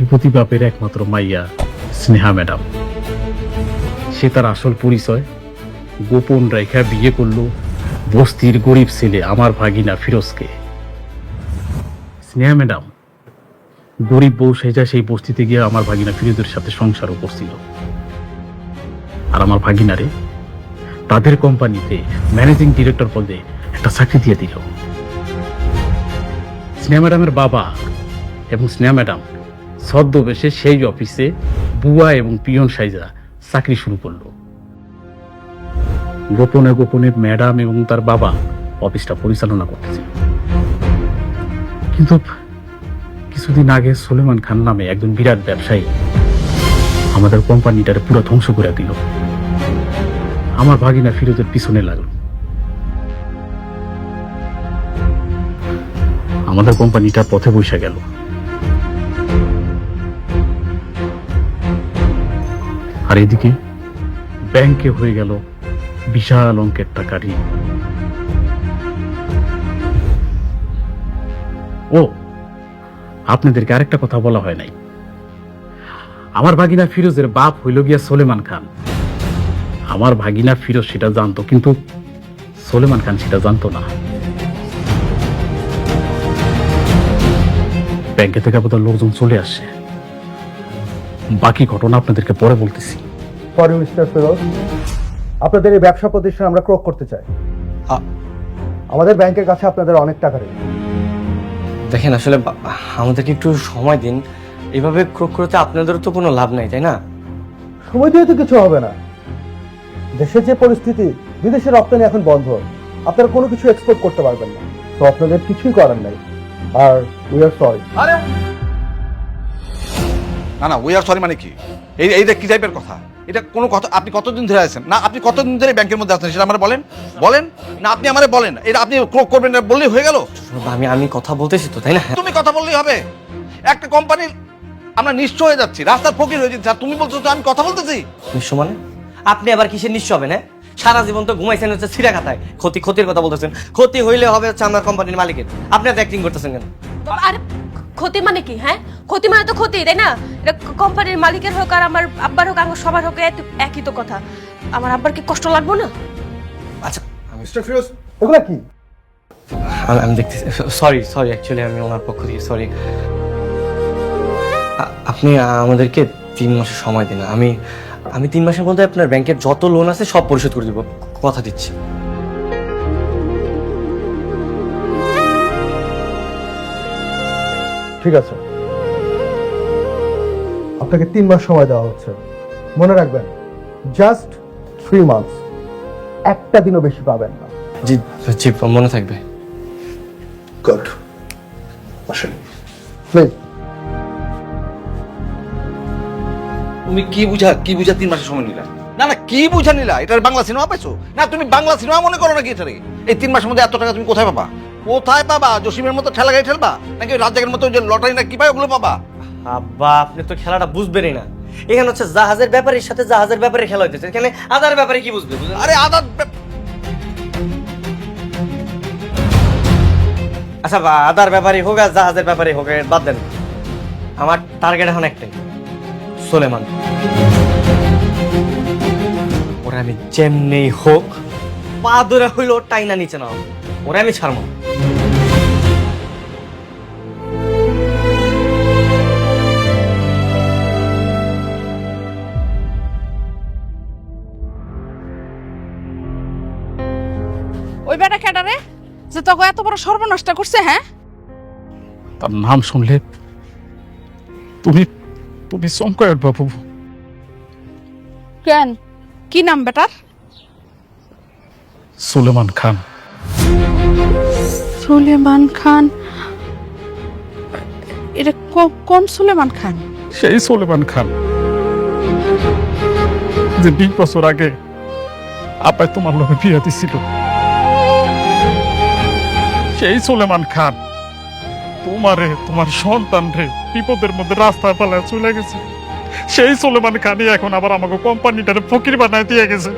কোটিপতি বাপের একমাত্র মাইয়া স্নেহা ম্যাডাম। সে তার আসল পরিচয় গোপন রেখা বিয়ে করলো বস্তির গরিব ছেলে আমার ভাগিনা ফিরোজকে। স্নেহা ম্যাডাম গরিব বউ সেজা সেই বস্তিতে গিয়ে আমার ভাগিনা ফিরোজের সাথে সংসারও করছিল। আর আমার ভাগিনারে তাদের কোম্পানিতে ম্যানেজিং ডিরেক্টর পদে একটা চাকরি দিয়ে দিল। স্নেহা ম্যাডামের বাবা এবং স্নেহা ম্যাডাম ছদ্মবেশে সেই অফিসে বুয়া এবং পিয়ন সাইজা চাকরি শুরু করলো। গোপনে গোপনে ম্যাডাম এবং তার বাবা অফিসটা পরিচালনা করতেছিল। কিন্তু কিছুদিন আগে সুলেমান খান নামে একজন বিরাট ব্যবসায়ী আমাদের কোম্পানিটারে পুরো ধ্বংস করে দিল। আমার ভাগিনা ফিরোজের পিছনে লাগলো। আমাদের কোম্পানিটা পথে বসে গেল। আর এদিকে ব্যাংকে হয়ে গেল বিশাল অঙ্কের টাকা ঋণ। ও আপনাদেরকে আরেকটা কথা বলা হয় নাই, আমার ভাগিনা ফিরোজের বাপ হইল গিয়া সুলেমান খান। আমার ভাগিনা ফিরোজ সেটা জানতো, কিন্তু সুলেমান খান সেটা জানতো না। ব্যাংকে থেকে বোধহয় লোকজন চলে আসে। বাকি ঘটনা আপনাদেরকে পরে বলতেছি। সরি মিস্টার ফিরোজ, আপনাদের এই ব্যবসা প্রতিষ্ঠান আমরা ক্রোক করতে চাই। আমাদের ব্যাংকের কাছে আপনাদের অনেক টাকা ঋণ। দেখেন আসলে আমাদেরকে একটু সময় দিন। এভাবে ক্রোক করতে আপনাদেরও তো কোনো লাভ নাই, তাই না? সময় দিয়ে তো কিছু হবে না। দেশের যে পরিস্থিতি, বিদেশে রপ্তানি এখন বন্ধ, আপনারা কোনো কিছু এক্সপোর্ট করতে পারবেন না। তো আপনাদের কিছুই করার নাই। আর উই আর সরি। আরে না না, উই আর সরি মানে কি? এইটা কি টাইপের কথা? এটা কোনো কথা? আপনি কতদিন ধরে আছেন না? আপনি কতদিন ধরে ব্যাংকের মধ্যে আছেন সেটা আমার বলেন। বলেন না, আপনি আমারে বলেন। এটা আপনি ক্রোক করবেন না বললেই হয়ে গেল। আমি কথা বলতেছি তো, তাই না? তুমি কথা বললেই হবে? একটা কোম্পানির আমরা নিশ্চয় হয়ে যাচ্ছি, রাস্তার ফকির হয়ে যাচ্ছি, আর তুমি বলছো তো আমি কথা বলতেছি। নিঃস্ব মানে? আপনি আবার কিসের নিঃস্ব হবেন? হ্যাঁ, সারা জীবন তো ঘুমাইছেন হচ্ছে ছিঁড়া খাতায়। ক্ষতির কথা বলতেছেন। ক্ষতি হইলে হবে হচ্ছে আমার কোম্পানির মালিকের। আপনি এত অ্যাক্টিং করতেছেন কেন? আরে ক্ষতি মানে কি? হ্যাঁ, ক্ষতি মানে তো ক্ষতি, তাই না? এটা কোম্পানির মালিকের হোক আর আমার আব্বার হোক, আমার সবার হোক, একই তো কথা। আমার আব্বার কি কষ্ট লাগবে না? আচ্ছা মিস্টার ফিরোজ, এগুলা কি? আমি দেখতেছি। সরি অ্যাকচুয়ালি আমি ওনার পক্ষ থেকে সরি। আপনি আমাদেরকে 3 মাসের সময় দিন। আমি 3 মাসের মধ্যে আপনার ব্যাংকের যত লোন আছে সব পরিশোধ করে দিব, কথা দিচ্ছি। ঠিক আছে, আপনাকে 3 মাস সময় দেওয়া হচ্ছে। মনে রাখবেন, জাস্ট 3 মান্থস, একটা দিনও বেশি পাবেন না। জি জি, মনে থাকবে। গুড, আসেন প্লিজ। তুমি কি বুঝা 3 মাসের সময় নিলা? না না, কি বুঝা নিলা? এটার বাংলা সিনেমা পাইছো না? তুমি বাংলা সিনেমা মনে করো নাকি এটারে? এই 3 মাসের মধ্যে এত টাকা তুমি কোথায় পাবা? কোথায় পাবা? জসিমের মতো ঠেলা গাড়ি ঠেলবা নাকি রাজ্জাকের মতো যে লটারি না কি পায় ওগুলো পাবা? আব্বা, আপনি তো খেলাটা বুঝবেনই না। এখানে হচ্ছে জাহাজের ব্যাপারের সাথে জাহাজের ব্যাপারে খেলা হইতেছে। এখানে আদার ব্যাপারে কি বুঝবে? আরে আদার আচ্ছা, আদার ব্যাপারে হোক আর জাহাজের ব্যাপারে হোক, বাদ দেন। আমার টার্গেট এখন একটাই, সুলেমান। ওরা আমি যেমনি হোক পা ধরে হইল টাইনা নিচে নাও, ওরা আমি ছাড়বো। ওই বেটা কেডারে যে তোকে এত বড় সর্বনষ্ট করছে? হ্যাঁ, তার নাম শুনলে তুমি তুমি চমকায় উঠবা বাবু। কেন? কি নাম বেটার? সুলেমান খান। সুলেমান খান? এটা কোন সুলেমান খান? সেই সুলেমান খান যে 20 বছর আগে আপায় তোমার লোকে বিয়ে দিছিল। সেই সুলেমান খান তোমারে, তোমার সন্তান রে বিপদের মধ্যে রাস্তায় পালায় চলে গেছে। সেই সুলেমান খানই এখন আবার আমাকে কোম্পানিটারে ফকির বানায় দিয়ে গেছে।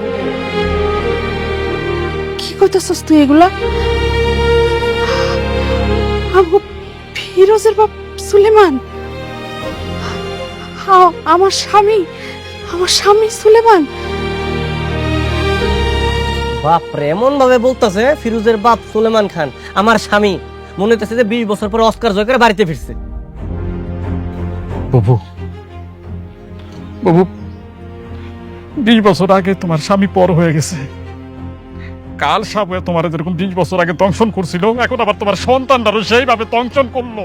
কি কইতেছস তুই এগুলা? ফিরোজের বাপ সুলেমান? আমার স্বামী সুলেমান। বাপ রে, এমন ভাবে বলতেছে ফিরোজের বাপ সুলেমান খান আমার স্বামী, মনে হইতেছে যে 20 বছর পর অস্কার জয় করে বাড়িতে ফিরছে। বাবু, বাবু, 20 বছর আগে তোমার স্বামী পর হয়ে গেছে। কাল সাবু তোমার যেরকম 20 বছর আগে দংশন করছিল, এখন আবার তোমার সন্তানরাও সেইভাবে দংশন করলো।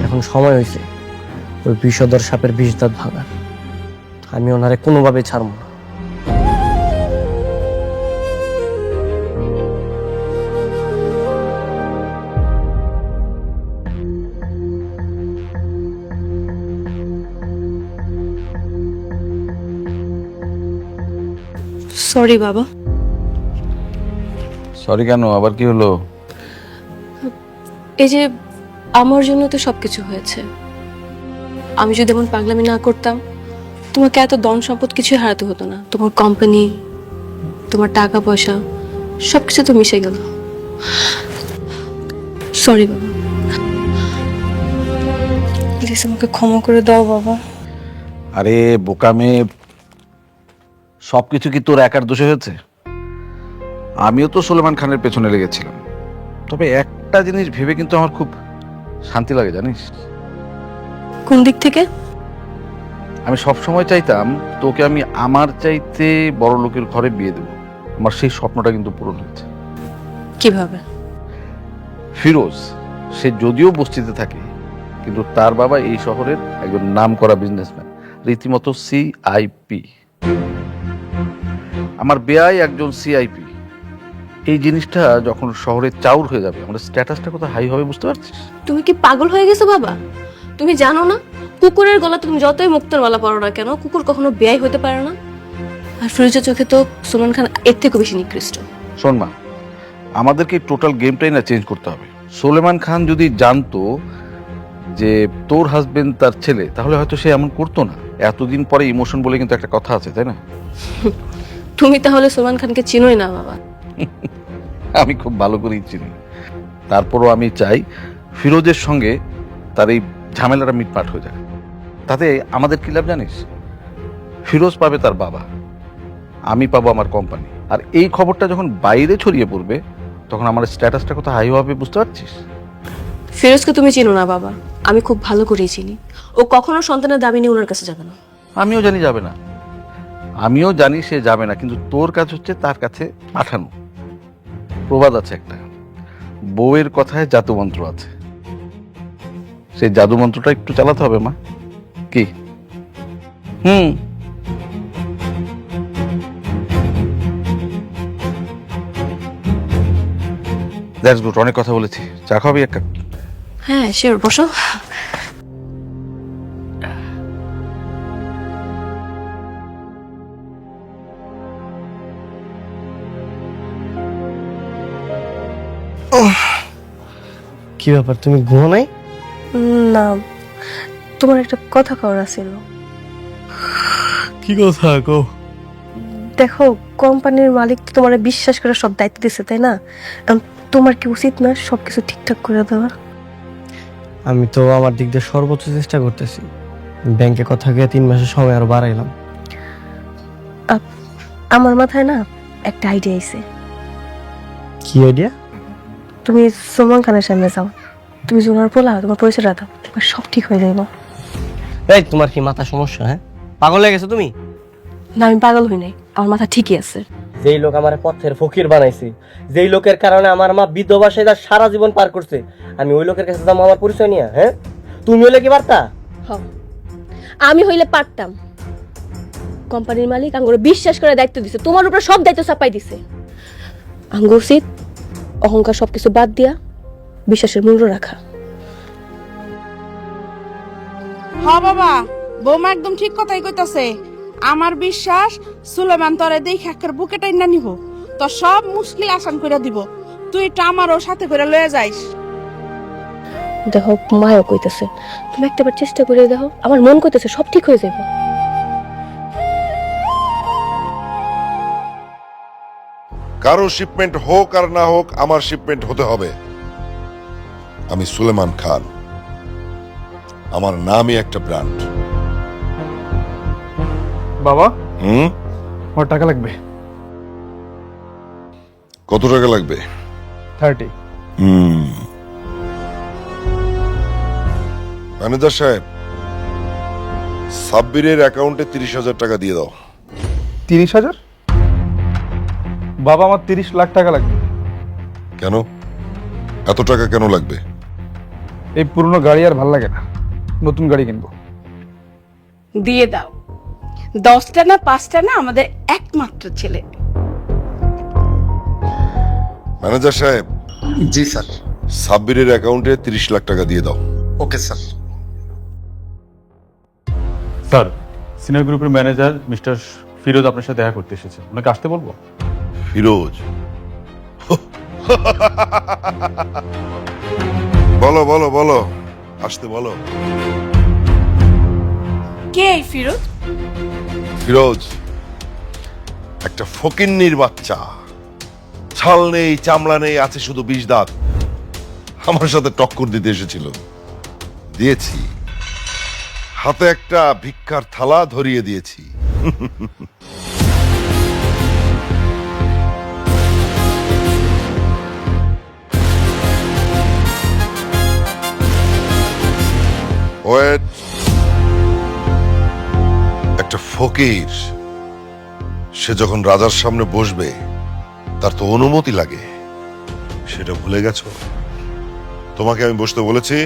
এখন সময় হয়েছে ওই বিষধর সাপের বিষ দাঁত ভাঙা। আমি ওনারে কোনোভাবে ছাড়বো না। সরি বাবা। সরি কেন, আবার কি হলো? এই যে আমার জন্য তো সবকিছু হয়েছে। আমি যদি এমন পাগলামি না করতাম, তোমাকে এত ধন সম্পদ কিছুই হারাতে হতো না। তোমার কোম্পানি, তোমার টাকা পয়সা সবকিছু তো মিশে গেল। সরি বাবা, প্লিজ আমাকে ক্ষমা করে দাও বাবা। আরে বোকামে, সবকিছু কি তোর একার দোষে হয়েছে? আমিও তো সুলেমান খানের পেছনে লেগেছিলাম, তবে একটা জিনিস ভেবে কিন্তু আমার খুব শান্তি লাগে, জানিস? কোন দিক থেকে? আমি সব সময় চাইতাম তোকে আমি আমার চাইতে বড় লোকের ঘরে বিয়ে দেব। আমার সেই স্বপ্নটা কিন্তু পূরণ হয়েছে। কিভাবে? ফিরোজ, সে যদিও বস্তিতে থাকে, কিন্তু তার বাবা এই শহরের একজন নামকরা বিজনেসম্যান, রীতিমতো সিআইপি। আমার বেয়াই একজন সিআইপি। এই জিনিসটা যখন শহরে চাউর হয়ে যাবে, আমাদের স্ট্যাটাসটা কত হাই হবে বুঝতে পারছিস? তুমি কি পাগল হয়ে গেছো বাবা? তুমি জানো না, কুকুরের গলা তুমি যতই মুক্তার মালা পরো না কেন, কুকুর কখনো বেয়াই হতে পারে না। আর ফিরোজের চোখে তো সুলেমান খান এর থেকেও বেশি নিকৃষ্ট। শোন মা, আমাদেরকে টোটাল গেমটাই না চেঞ্জ করতে হবে। সুলেমান খান যদি জানতো যে তোর হাজবেন্ড তার ছেলে, তাহলে হয়তো সে এমন করতো না। এতদিন পরে ইমোশন বলে কিন্তু একটা কথা আছে, তাই না? তুমি তাহলে সুলেমান খানকে চিনোই না বাবা। আমি খুব ভালো করেই চিনি। তারপরও আমি চাই ফিরোজের সঙ্গে তার এই ঝামেলাটা মিটমাট হয়ে যায়। তাতে আমাদের কি লাভ জানিস? ফিরোজ পাবে তার বাবা, আমি পাবো আমার কোম্পানি। আর এই খবরটা যখন বাইরে ছড়িয়ে পড়বে, তখন আমার স্ট্যাটাসটা কত হাই হবে বুঝতে পারছিস? ফিরোজকে তুমি চিনো না বাবা, আমি খুব ভালো করেই চিনি। ও কখনো সন্তানের দাবি নিয়ে ওনার কাছে যাবে না। আমিও জানি যাবে না, আমিও জানি সে যাবে না, কিন্তু তোর কাজ হচ্ছে তার কাছে পাঠানো। প্রবাদ আছে একটা, বউয়ের কথায় জাদুমন্ত্র আছে। সেই জাদুমন্ত্রটা একটু চালাতে হবে মা। কি? দ্যাটস গুড, অনেক কথা বলেছি। চা খাবি এক কাপ? হ্যাঁ শিওর, বসো। কি ব্যাপার, তুমি ঘুমো নাই? না, তোমার একটা কথা কওয়ার ছিল। কি কথা গো? দেখো, কোম্পানির মালিক তো তোমার বিশ্বাস করে সব দায়িত্ব দিচ্ছে, তাই না? এখন তোমার কি উচিত না সবকিছু ঠিকঠাক করে দেওয়া? আমি তো আমার দিক দিয়ে সর্বোচ্চ চেষ্টা করতেছি। ব্যাংকে কথা গিয়ে 3 মাসের সময় আরো বাড়াইলাম। আমার মাথায় না একটা আইডিয়া আইছে। কি আইডিয়া? তুমি সুলেমান খানের সামনে যাও, তুমি জোনার পোলা, তোমার পরিচয়টা দাও, তোমার সব ঠিক হয়ে যাবে। এই তোমার কি মাথা সমস্যা? হ্যাঁ, পাগল হয়ে গেছো তুমি? না, আমি পাগল হই নাই, আমার মাথা ঠিকই আছে। যেই লোক আমার পথের ফকির বানাইছে, যেই লোকের কারণে আমার মা বিধবা সেটা সারা জীবন পার করছে, আমি ওই লোকের কাছে যাবো আমার পরিচয় নিয়ে? হ্যাঁ, তুমি হলে কি পারতা? আমি হইলে পারতাম। কোম্পানির মালিক আঙ্গুর বিশ্বাস করে দায়িত্ব দিছে, তোমার উপরে সব দায়িত্ব চাপাই দিছে। আঙ্গুর উচিত অহংকার সবকিছু বাদ দিয়া বিশ্বাসের মূল্য রাখা। হ্যাঁ বাবা, বৌমা একদম ঠিক কথাই কইতাছে। আমার বিশ্বাস সুলেমান তোরে দেখে একের বুকে টাইনা নিব, তোর সব মুশকিল আসান করে দিব। তুই এটা আমারও সাথে করে লয়ে যাইস। দেখো, মায়ও কইতেছে, তুমি একটাবার চেষ্টা করে দেখো। আমার মন কইতেছে সব ঠিক হয়ে যাবে। কারো শিপমেন্ট হোক আর না হোক, আমার শিপমেন্ট হতে হবে। আমি সুলেমান খান, আমার নামই একটা ব্র্যান্ড। বাবা, হুম, আমার টাকা লাগবে। কত টাকা লাগবে? 30। ম্যানেজার সাহেব, সাব্বিরের অ্যাকাউন্টে 30,000 টাকা দিয়ে দাও। 30,000? বাবা, আমার 30 লাখ টাকা লাগবে। কেন এত টাকা কেন লাগবে? এই পুরনো গাড়ি আর ভাল লাগে না, নতুন গাড়ি কিনবো। দিয়ে দাও। 10টা না 5টা না, আমাদের একমাত্র ছেলে। ম্যানেজার সাহেব, জি স্যার। সাব্বিরের অ্যাকাউন্টে 30 লাখ টাকা দিয়ে দাও। Okay sir. স্যার, সিনিয়র গ্রুপের ম্যানেজার মিস্টার ফিরোজ আপনার সাথে দেখা করতে এসেছে, ওনাকে আসতে বলবো? ফিরোজ? বলো বলো বলো, আসতে বলো। কে এই ফিরোজ? ফিরোজ একটা ফকিন্নির বাচ্চা, ছাল নেই, চামড়া নেই, আছে শুধু 20 দাঁত। আমার সাথে টক্কর দিতে এসেছিল, দিয়েছি। হাতে একটা ভিক্ষার থালা ধরিয়ে দিয়েছি। ওয়েট, একটা ফকির সে যখন রাজার সামনে বসবে তার তো অনুমতি লাগে, সেটা ভুলে গেছো? তোমাকে আমি বসতে বলেছি?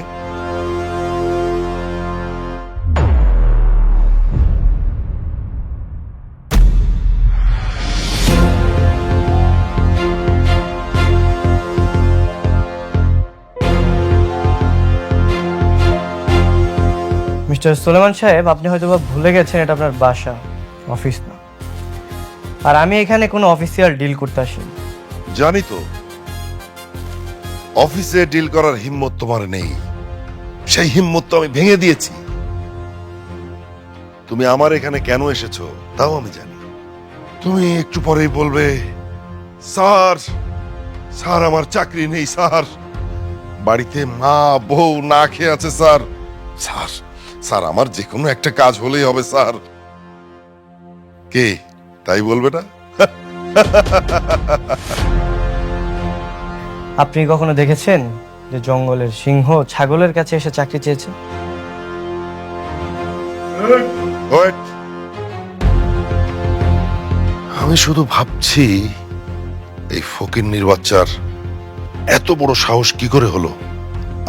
মিস্টার সুলেমান সাহেব, আপনি হয়তো বা ভুলে গেছেন এটা আপনার বাসা, অফিস না। আর আমি এখানে কোনো অফিসিয়াল ডিল করতে আসিনি। জানি তো, অফিসে ডিল করার হিম্মত তোমার নেই, সেই হিম্মত তো আমি ভেঙে দিয়েছি। তুমি আমার এখানে কেন এসেছো তাও আমি জানি। তুমি একটু পরেই বলবে, স্যার স্যার আমার চাকরি নেই স্যার, বাড়িতে মা বউ না খেয়ে আছে স্যার, স্যার স্যার আমার যে কোনো একটা কাজ হলেই হবে স্যার। কে তাই বলবে না? আপনি কখনো দেখেছেন যে জঙ্গলের সিংহ ছাগলের কাছে এসে চাকরি চেয়েছে? Wait. আমি শুধু ভাবছি এই ফকিন্নির বাচ্চার এত বড় সাহস কি করে হলো?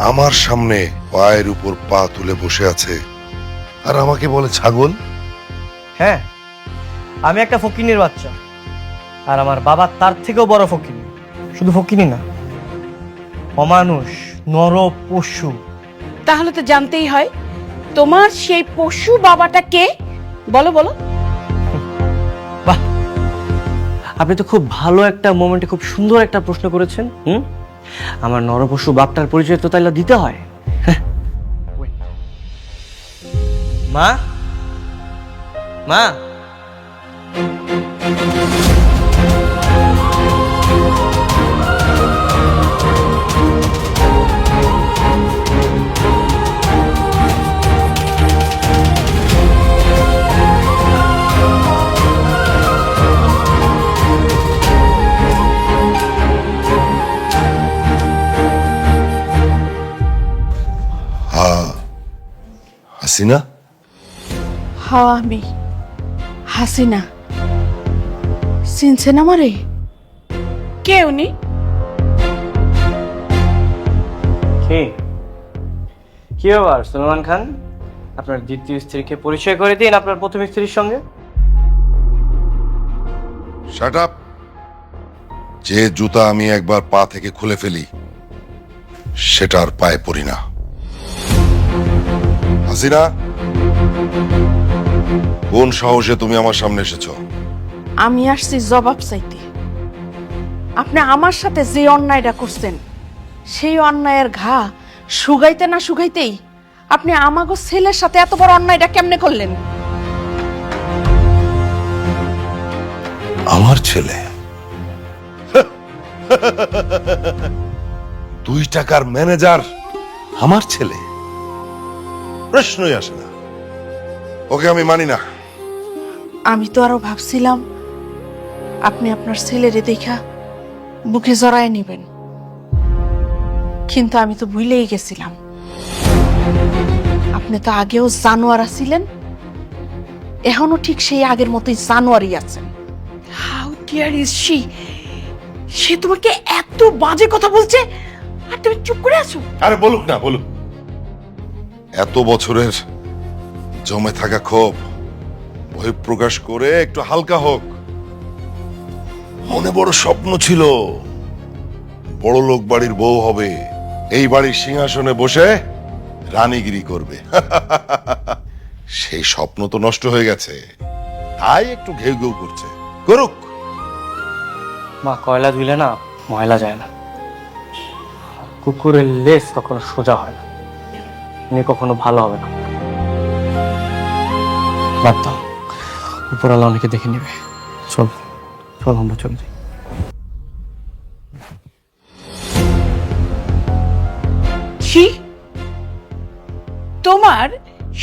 আমার সামনে পায়ের উপর পা তুলে বসে আছে আর আমাকে বলে ছাগল। হ্যাঁ, আমি একটা ফকিনীর বাচ্চা, আর আমার বাবা তার থেকেও বড় ফকিনী। শুধু ফকিনী না, অমানুষ, নর পশু। তাহলে তো জানতেই হয় তোমার সেই পশু বাবাটা কে। বলো বলো। বাহ, আপনি তো খুব ভালো একটা মোমেন্টে খুব সুন্দর একটা প্রশ্ন করেছেন। আমার নরপশু বাপটার পরিচয় তো তাইলে দিতে হয়। মা, মা, হাসিনা? হ্যাঁ, আমি হাসিনা। চিনছেন আমারে? কে উনি? কি ব্যাপার সুলেমান খান, আপনার দ্বিতীয় স্ত্রীকে পরিচয় করে দিন আপনার প্রথম স্ত্রীর সঙ্গে। Shut up. যে জুতা আমি একবার পা থেকে খুলে ফেলি সেটা আর পায়ে পড়ি না। হাসিনা, কোন সাহসে তুমি আমার সামনে এসেছো? আমি আসছি জবাব চাইতে। আপনি আমার সাথে যে অন্যায়টা করছেন, সেই অন্যায়ের ঘা শুকাইতে না শুকাইতেই আপনি আমাগো ছেলের সাথে এত বড় অন্যায়টা কেমনে করলেন? আমার ছেলে 2 টাকার ম্যানেজার আমার ছেলে? প্রশ্নই আসে না। ওকে আমি মানি না। আমি তো আরো ভাবছিলাম আপনি আপনার ছেলেরে দেখা বুকে জড়ায় নেবেন, কিন্তু আমি তো ভুলেই গেছিলাম আপনি তো আগেও জানোয়ার ছিলেন, এখনো ঠিক সেই আগের মতোই জানোয়ারই আছেন। How dear is she? সে তোমাকে এত বাজে কথা বলছে আর তুমি চুপ করে আছো। আরে বলুক না, বলুক। এত বছরের জমে থাকা ক্ষোভ বহিঃপ্রকাশ করে একটু হালকা হোক। মনে বড় স্বপ্ন ছিল, বড় লোক বাড়ির বউ হবে, এই বাড়ির সিংহাসনে বসে রানীগিরি করবে। সেই স্বপ্ন তো নষ্ট হয়ে গেছে, তাই একটু ঘেউ ঘেউ করছে। করুক। মা, কয়লা ধুইলে না ময়লা যায় না। কুকুরের লেজ কখনো সোজা হয় না, উনি কখনো ভালো হবে না। বাদ দাও, উপরওয়ালা অনেকে দেখে নেবে। চল চল, আমরা চলে যাই। কি তোমার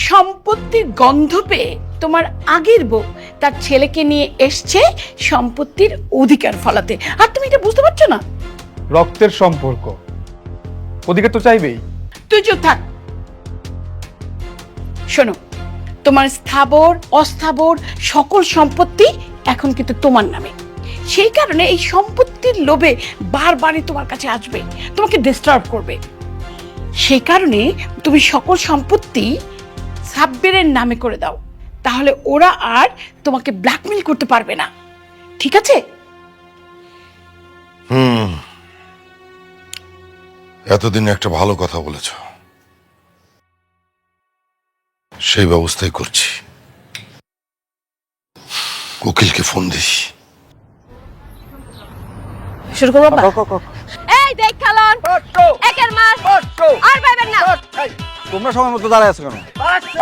সম্পত্তির গন্ধ পেয়ে তোমার আগের বউ তার ছেলেকে নিয়ে এসছে সম্পত্তির অধিকার ফলাতে, আর তুমি এটা বুঝতে পারছো না? রক্তের সম্পর্ক, ওদিকে তো চাইবেই। তুই চুপ থাক। শোনো, তোমার স্থাবর অস্থাবর সকল সম্পত্তি এখন কিন্তু তোমার নামে। সেই কারণে এই সম্পত্তির লোভে বারবারই তোমার কাছে আসবে, তোমাকে ডিস্টার্ব করবে। সেই কারণে তুমি সকল সম্পত্তি সাব্বিরের নামে করে দাও, তাহলে ওরা আর তোমাকে ব্ল্যাকমেল করতে পারবে না। ঠিক আছে? এতদিন একটা ভালো কথা বলেছ, সেই ব্যবস্থাই করছি। উকিলকে ফোন দিস। শুরু করবো বাবা? এই দেখ খালন, একের মাস আর পাইবেন না। তোমরা সময় মতো দাঁড়ায় আছো কেন?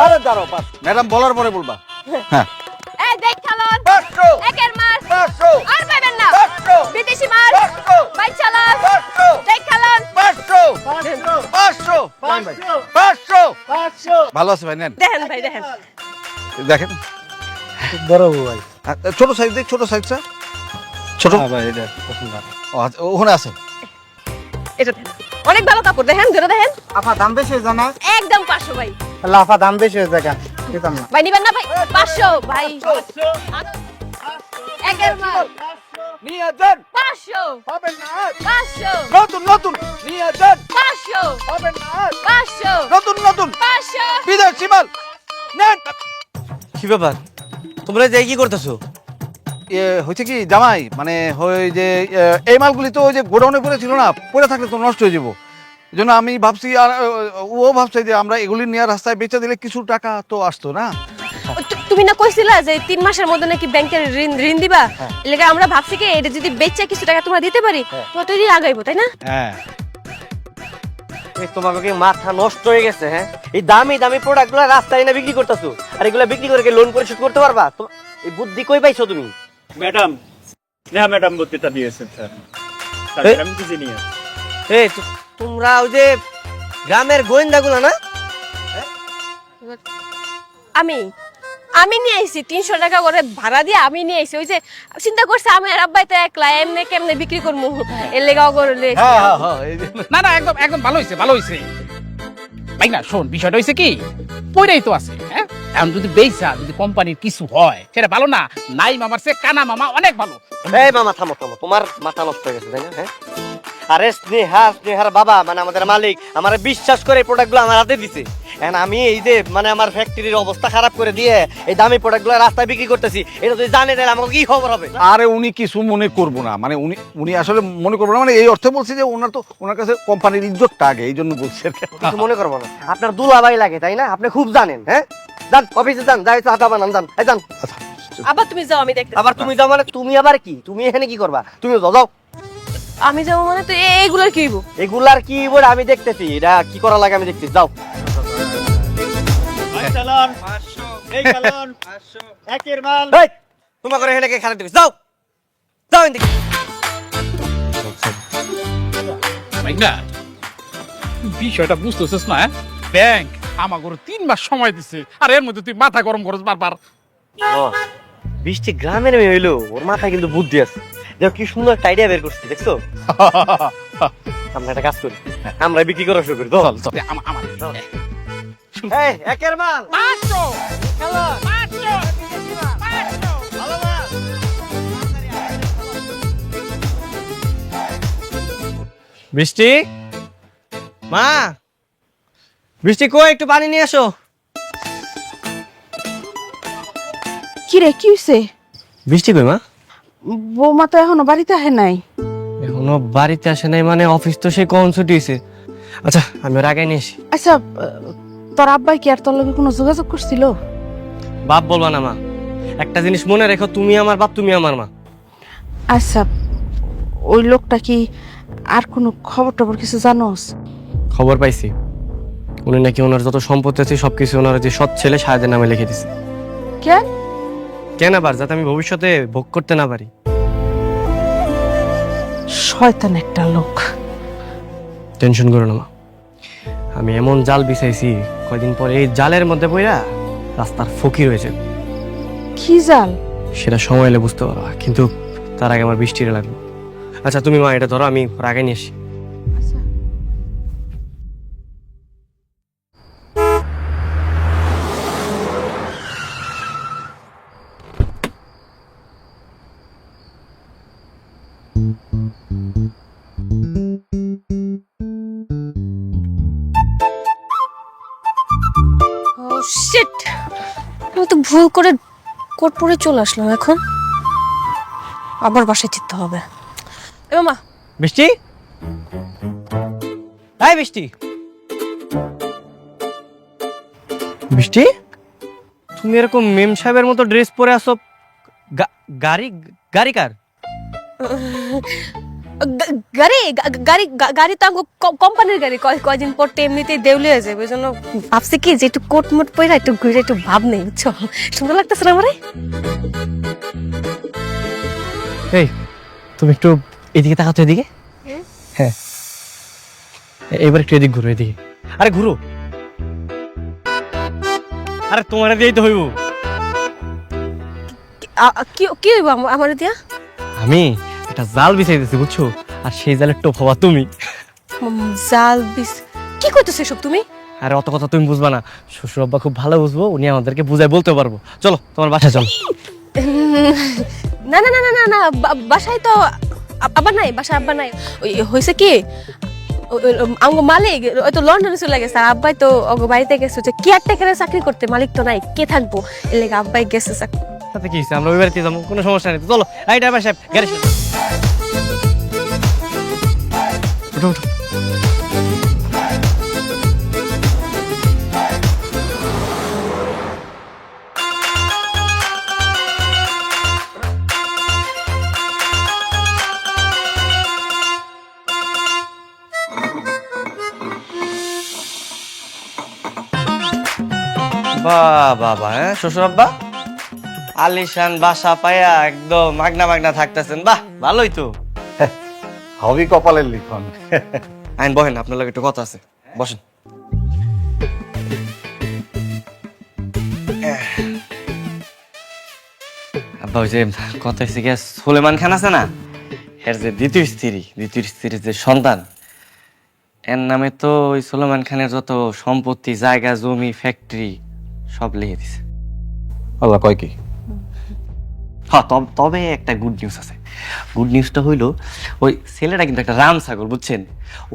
আরে দাঁড়াও, ম্যাডাম বলার পরে বলবা। হ্যাঁ, এই দেখ খালন, একের মাস আর পাইবেন না। বিদেশি মাছ ভাই চালান, দেখ খালন। 500 ভালো আছে ভাই, নেন দেখেন ভাই, দেখেন দেখেন। বড় ভাই, ছোট সাইজ দেখ, ছোট সাইজটা ছোট। ভাই এটা পছন্দ। ও আচ্ছা, ওখানে আছে। এটা দেখেন, অনেক ভালো কাপড়, দেখেন ধরে দেখেন। আপা দাম বেশি হয়ে যায় না? একদম 500 ভাই। আপা দাম বেশি হয়ে যায়, দিতাম না। ভাই নিবেন না ভাই? 500 ভাই। একের মাস নিয়ে যান, 500 হবে না। 500 নতুন নতুন নিয়ে যান, 500 হবে না। 500 নতুন নতুন 500 বিদেশি মাল নেন। কি ব্যাপার, তোমরা যাই কি করতেছো? হয়েছে কি জামাই, মানে ওই যে এই মালগুলি তো ওই যে গোডাউনে পড়ে ছিল না, পড়ে থাকলে তো নষ্ট হয়ে যাবো। এই জন্য আমি ভাবছি, আর ও ভাবছে যে আমরা এগুলি নিয়ে রাস্তায় বেচে দিলে কিছু টাকা তো আসতো না। তুমি না কইছিলা যে 3 মাসের মধ্যে নাকি ব্যাংকের ঋণ দিবা? এলাকা আমরা ভাবছি কি এটা যদি বেচে কিছু টাকা তোমরা দিতে পারি, তোমার তো ঋণ আগাইবো, তাই না? হ্যাঁ, তোমাকে কি মাথা নষ্ট হয়ে গেছে? হ্যাঁ, এই দামি দামি প্রোডাক্ট গুলো রাস্তায় এনে বিক্রি করতেছো, আর এগুলা বিক্রি করে কি লোন পরিশোধ করতে পারবা? এই বুদ্ধি কই পাইছো তুমি? ম্যাডাম, স্নেহা ম্যাডাম বুদ্ধিটা দিয়েছেন স্যার, আমি কিছু নিয়ে। এই তোমরা ওই যে গ্রামের গোয়েন্দাগুলো না? আমি নিয়ে আইছি 300 টাকা করে ভাড়া দিয়ে, আমি নিয়ে আইছি। ওই যে চিন্তা করছে আমি আর আব্বাই তো একলা, এমনি কেমনে বিক্রি করবো, এর লেগাও করলে। না না, একদম একদম ভালো হয়েছে, ভালো হয়েছে ভাই। না শোন, বিষয়টা হয়েছে কি, পয়রাই তো আছে। হ্যাঁ, এখন যদি বেচা, যদি কোম্পানির কিছু হয় সেটা ভালো না। নাই মামার সে কানা মামা অনেক ভালো। এই মামা থামো থামো, তোমার মাথা নষ্ট হয়ে গেছে তাই না? হ্যাঁ, আরে স্নেহার বাবা মানে আমাদের মালিক আমার বিশ্বাস করে এই প্রোডাক্টগুলো আমার হাতে দিছে। এখন আমি এই যে মানে আমার ফ্যাক্টরির অবস্থা খারাপ করে দিয়ে এই দামি প্রোডাক্টগুলো রাস্তায় বিক্রি করতেছি, এটা যদি জানে তাহলে আমাকে কি খবর হবে? আরে উনি কিছু মনে করবো না, মানে উনি আসলে মনে করবো না, মানে এই অর্থে বলছি যে ওনার কাছে কোম্পানির ইজ্জতটা আগে, এই জন্য বলছি আর কি। কিছু মনে করবো না, আপনার দুলাভাই লাগে তাই না? আপনি খুব জানেন। হ্যাঁ, যান অফিসে যান, যাই চা বানান, যান যান। আবার তুমি যাও, আমি দেখতে। আবার তুমি যাও মানে তুমি আবার কি? তুমি এখানে কি করবা? তুমি যাও। আমি যাবো মানে তো এইগুলোর কি হইব? এগুলার কি বলে আমি দেখতেছি, এটা কি করা লাগে আমি দেখতেছি। যাও। চালান 500, এই চালান 500, একের মাল। এই তোমাকে এখানে কে খারাপ দিবে? যাও যাও এদিকে। ভাই না, বিষয়টা বুঝতেছিস না? ব্যাংক আমাকে 3 মাস সময় দিছে আর এর মধ্যে তুই মাথা গরম করছ বারবার। বৃষ্টি গ্রামের মেয়ে হইলো, ওর মাথায় কিন্তু বুদ্ধি আছে। দেখো কি সুন্দর একটা আইডিয়া বের করছি, দেখছো? আমরা একটা কাজ করি, আমরা বিক্রি করা শুরু করি। চল চল আমার এই, একের মাল 500 খেলো। 500 ভালো মাল। বৃষ্টি, মা, বৃষ্টি কই, একটু পানি নিয়ে আসো। কি রে, কি হইছে? বৃষ্টি কই মা? বৌমা তো এখনো বাড়িতে আহে নাই। এখনো বাড়িতে আসে নাই মানে? অফিস তো সে কখন ছুটি হয়েছে। আচ্ছা, আমি ওর আগে নিয়ে আসি। আচ্ছা, তোর আব্বাই কি আর তোর লগে কোনো যোগাযোগ করছিল? বাপ বলবা না মা, একটা জিনিস মনে রেখো, তুমি আমার বাপ, তুমি আমার মা। আচ্ছা, ওই লোকটা কি আর কোনো খবর টবর কিছু জানোস? খবর পাইছি, উনি নাকি ওনার যত সম্পত্তি আছে সবকিছু ওনার যে সৎ ছেলে শাহেদের নামে লিখে দিছে। কেন? কেন আবার? যাতে আমি ভবিষ্যতে ভোগ করতে না পারি। শয়তান একটা লোক। টেনশন করো না মা, আমি এমন জাল বিছাইছি, কয়দিন পর এই জালের মধ্যে পড়া রাস্তার ফকির হয়েছে। কি জাল? সেটা সময় এলে বুঝতে পারবা, কিন্তু তার আগে আমার বৃষ্টির লাগবে। আচ্ছা তুমি মা এটা ধরো, আমি ওর আগে নিয়ে আসি। ও শিট, আমি তো ভুল করে কোট পরে চলে আসলাম। এখন আবার বাসায় যেতে হবে। এ মামা, বৃষ্টি, এই বৃষ্টি, বৃষ্টি, তুমি এরকম মেম সাহেবের মতো ড্রেস পরে আসো। গাড়ি গাড়ি কার? গাড়ি গাড়ি গাড়ি তো কোম্পানির গাড়ি। কয়দিন পর তো এমনিতেই দেউলে হয়ে যাবে, ওই জন্য ভাবছি কি যে একটু কোট মোট পরে একটু ঘুরে একটু ভাব নেই, বুঝছো? সুন্দর লাগতেছে না আমারে? এই তুমি একটু এদিকে তাকাতো, এদিকে। হ্যাঁ, এবার একটু এদিক ঘুরো, এদিকে। আরে ঘুরো, আরে তোমার দিয়েই তো হইব। কি হইব আমার দিয়া? আমি একটা জাল বিছাই দিছি, বুঝছো? আর সেই জালের টোপ হবা তুমি। জাল বিস? কি কইতেছো সব তুমি? আরে অত কথা তুমি বুঝবা না, শ্বশুর আব্বা খুব ভালো বুঝবো, উনি আমাদেরকে বুঝাই বলতে পারবো। চলো তোমার বাসায় চলো। না না না না না না, বাসায় তো আব্বা নাই, বাসায় আব্বা নাই। ওই হয়েছে কি, আমগো মালিক ওই তো লন্ডনে চলে গেছে, আর আব্বাই তো ওগো বাড়িতে গেছে যে কেয়ারটেকারে চাকরি করতে। মালিক তো নাই, কে থাকবো? এর লেগে আব্বাই গেছে চাকরি। সাথে কি হয়েছে? আমরা ওই বাড়িতে যাবো, কোনো সমস্যা নেই। চলো, এই ড্রাইভার সাহেব, গাড়ি উঠো উঠো। বাবা, হ্যাঁ শ্বশুর আব্বা আলিশান বাসা পায়া একদম মাগনা মাগনা থাকতেছেন। বাহ, ভালোই তো। হবি কপালের লিখন। আইন বহেন, আপনার লগে একটু কথা আছে, বসেন। আব্বা, ওই যে কথা হয়েছে গিয়া, সুলেমান খান আছে না, এর যে দ্বিতীয় স্ত্রীর যে সন্তান, এর নামে তো ওই সুলেমান খানের যত সম্পত্তি, জায়গা জমি, ফ্যাক্টরি সব লিখে দিছে। আল্লাহ কয় কি? হ্যাঁ, তবে একটা গুড নিউজ আছে। গুড নিউজটা হইলো, ওই ছেলেটা কিন্তু একটা রাম ছাগল, বুঝছেন?